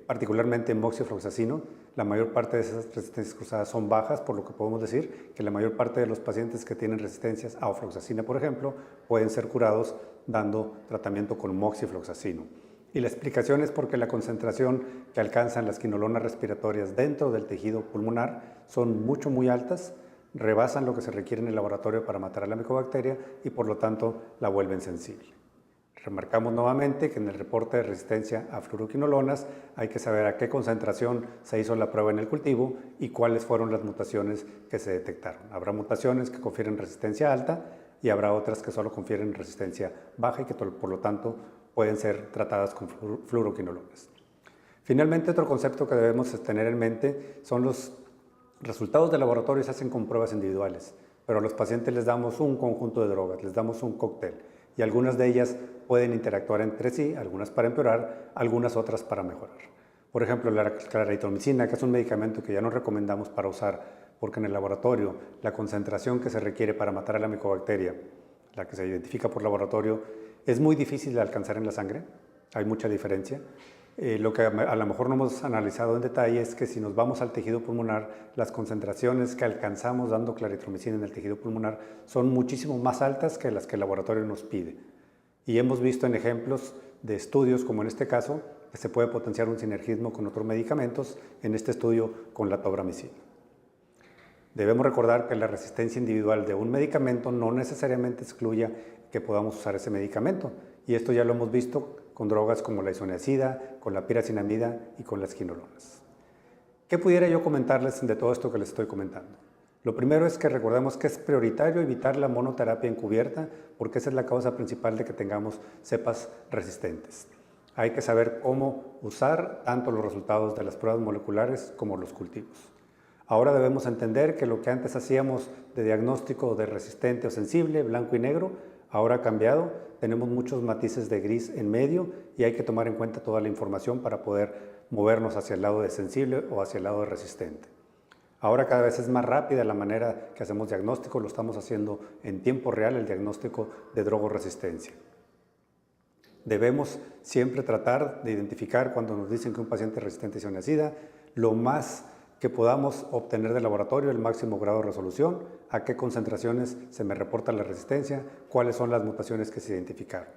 particularmente moxifloxacino, la mayor parte de esas resistencias cruzadas son bajas, por lo que podemos decir que la mayor parte de los pacientes que tienen resistencias a ofloxacina, por ejemplo, pueden ser curados dando tratamiento con moxifloxacino. Y la explicación es porque la concentración que alcanzan las quinolonas respiratorias dentro del tejido pulmonar son muy altas, rebasan lo que se requiere en el laboratorio para matar a la micobacteria y por lo tanto la vuelven sensible. Remarcamos nuevamente que en el reporte de resistencia a fluoroquinolonas hay que saber a qué concentración se hizo la prueba en el cultivo y cuáles fueron las mutaciones que se detectaron. Habrá mutaciones que confieren resistencia alta y habrá otras que solo confieren resistencia baja y que por lo tanto pueden ser tratadas con fluoroquinolonas. Finalmente, otro concepto que debemos tener en mente son los resultados de laboratorio se hacen con pruebas individuales, pero a los pacientes les damos un conjunto de drogas, les damos un cóctel. Y algunas de ellas pueden interactuar entre sí, algunas para empeorar, algunas otras para mejorar. Por ejemplo, la claritromicina, que es un medicamento que ya no recomendamos para usar, porque en el laboratorio la concentración que se requiere para matar a la micobacteria, la que se identifica por laboratorio, es muy difícil de alcanzar en la sangre, hay mucha diferencia. Lo que a lo mejor no hemos analizado en detalle es que si nos vamos al tejido pulmonar, las concentraciones que alcanzamos dando claritromicina en el tejido pulmonar son muchísimo más altas que las que el laboratorio nos pide. Y hemos visto en ejemplos de estudios, como en este caso, que se puede potenciar un sinergismo con otros medicamentos, en este estudio con la tobramicina. Debemos recordar que la resistencia individual de un medicamento no necesariamente excluya que podamos usar ese medicamento, y esto ya lo hemos visto con drogas como la isoniazida, con la piracinamida y con las quinolonas. ¿Qué pudiera yo comentarles de todo esto que les estoy comentando? Lo primero es que recordemos que es prioritario evitar la monoterapia encubierta, porque esa es la causa principal de que tengamos cepas resistentes. Hay que saber cómo usar tanto los resultados de las pruebas moleculares como los cultivos. Ahora debemos entender que lo que antes hacíamos de diagnóstico de resistente o sensible, blanco y negro, ahora ha cambiado. Tenemos muchos matices de gris en medio y hay que tomar en cuenta toda la información para poder movernos hacia el lado de sensible o hacia el lado de resistente. Ahora cada vez es más rápida la manera que hacemos diagnóstico, lo estamos haciendo en tiempo real, el diagnóstico de drogoresistencia. Debemos siempre tratar de identificar cuando nos dicen que un paciente es resistente a isoniazida, lo más que podamos obtener del laboratorio, el máximo grado de resolución, a qué concentraciones se me reporta la resistencia, cuáles son las mutaciones que se identificaron.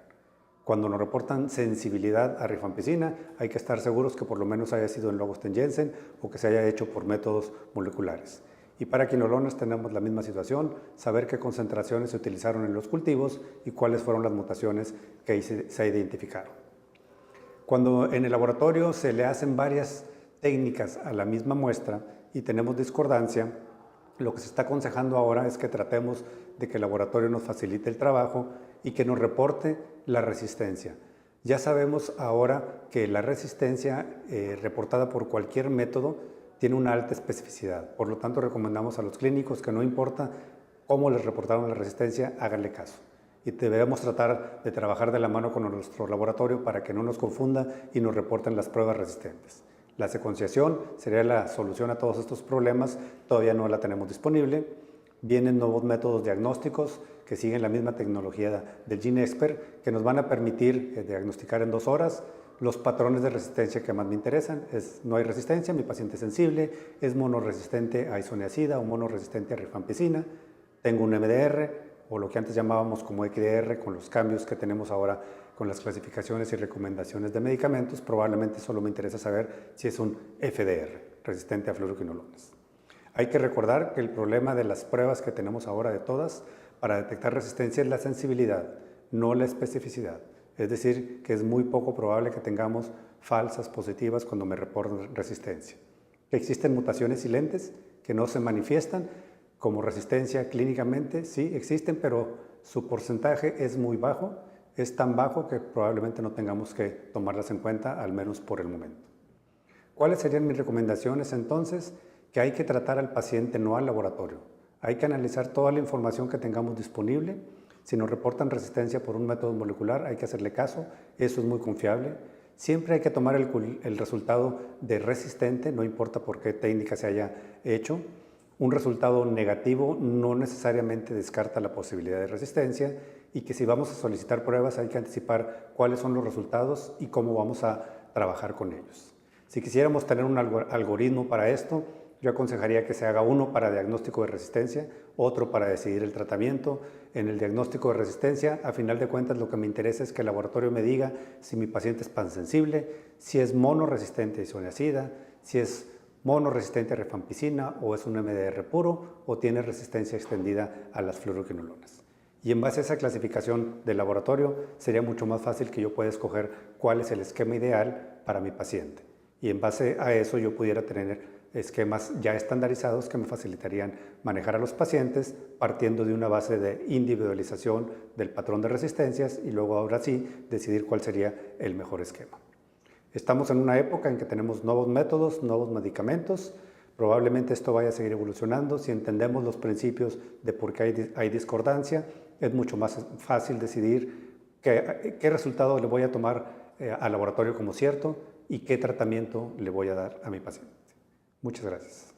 Cuando nos reportan sensibilidad a rifampicina, hay que estar seguros que por lo menos haya sido en Logos Jensen o que se haya hecho por métodos moleculares. Y para quinolonas tenemos la misma situación, saber qué concentraciones se utilizaron en los cultivos y cuáles fueron las mutaciones que se identificaron. Cuando en el laboratorio se le hacen varias técnicas a la misma muestra y tenemos discordancia, lo que se está aconsejando ahora es que tratemos de que el laboratorio nos facilite el trabajo y que nos reporte la resistencia. Ya sabemos ahora que la resistencia reportada por cualquier método tiene una alta especificidad. Por lo tanto, recomendamos a los clínicos que no importa cómo les reportaron la resistencia, háganle caso. Y debemos tratar de trabajar de la mano con nuestro laboratorio para que no nos confunda y nos reporten las pruebas resistentes. La secuenciación sería la solución a todos estos problemas, todavía no la tenemos disponible. Vienen nuevos métodos diagnósticos que siguen la misma tecnología del GeneXpert que nos van a permitir diagnosticar en 2 horas los patrones de resistencia que más me interesan. No hay resistencia, mi paciente es sensible, es monoresistente a isoniazida o monoresistente a rifampicina, tengo un MDR o lo que antes llamábamos como XDR con los cambios que tenemos ahora con las clasificaciones y recomendaciones de medicamentos, probablemente solo me interesa saber si es un FDR, resistente a fluoroquinolonas. Hay que recordar que el problema de las pruebas que tenemos ahora de todas para detectar resistencia es la sensibilidad, no la especificidad. Es decir, que es muy poco probable que tengamos falsas positivas cuando me reportan resistencia. Existen mutaciones silentes que no se manifiestan como resistencia clínicamente, sí existen, pero su porcentaje es muy bajo, es tan bajo que probablemente no tengamos que tomarlas en cuenta, al menos por el momento. ¿Cuáles serían mis recomendaciones entonces? Que hay que tratar al paciente, no al laboratorio. Hay que analizar toda la información que tengamos disponible. Si nos reportan resistencia por un método molecular, hay que hacerle caso, eso es muy confiable. Siempre hay que tomar el resultado de resistente, no importa por qué técnica se haya hecho. Un resultado negativo no necesariamente descarta la posibilidad de resistencia y que si vamos a solicitar pruebas hay que anticipar cuáles son los resultados y cómo vamos a trabajar con ellos. Si quisiéramos tener un algoritmo para esto, yo aconsejaría que se haga uno para diagnóstico de resistencia, otro para decidir el tratamiento. En el diagnóstico de resistencia, a final de cuentas, lo que me interesa es que el laboratorio me diga si mi paciente es pansensible, si es monoresistente a isoniazida, si es monoresistente a rifampicina o es un MDR puro o tiene resistencia extendida a las fluoroquinolonas. Y en base a esa clasificación del laboratorio, sería mucho más fácil que yo pueda escoger cuál es el esquema ideal para mi paciente. Y en base a eso yo pudiera tener esquemas ya estandarizados que me facilitarían manejar a los pacientes partiendo de una base de individualización del patrón de resistencias y luego ahora sí decidir cuál sería el mejor esquema. Estamos en una época en que tenemos nuevos métodos, nuevos medicamentos. Probablemente esto vaya a seguir evolucionando. Si entendemos los principios de por qué hay discordancia, es mucho más fácil decidir qué resultado le voy a tomar al laboratorio como cierto y qué tratamiento le voy a dar a mi paciente. Muchas gracias.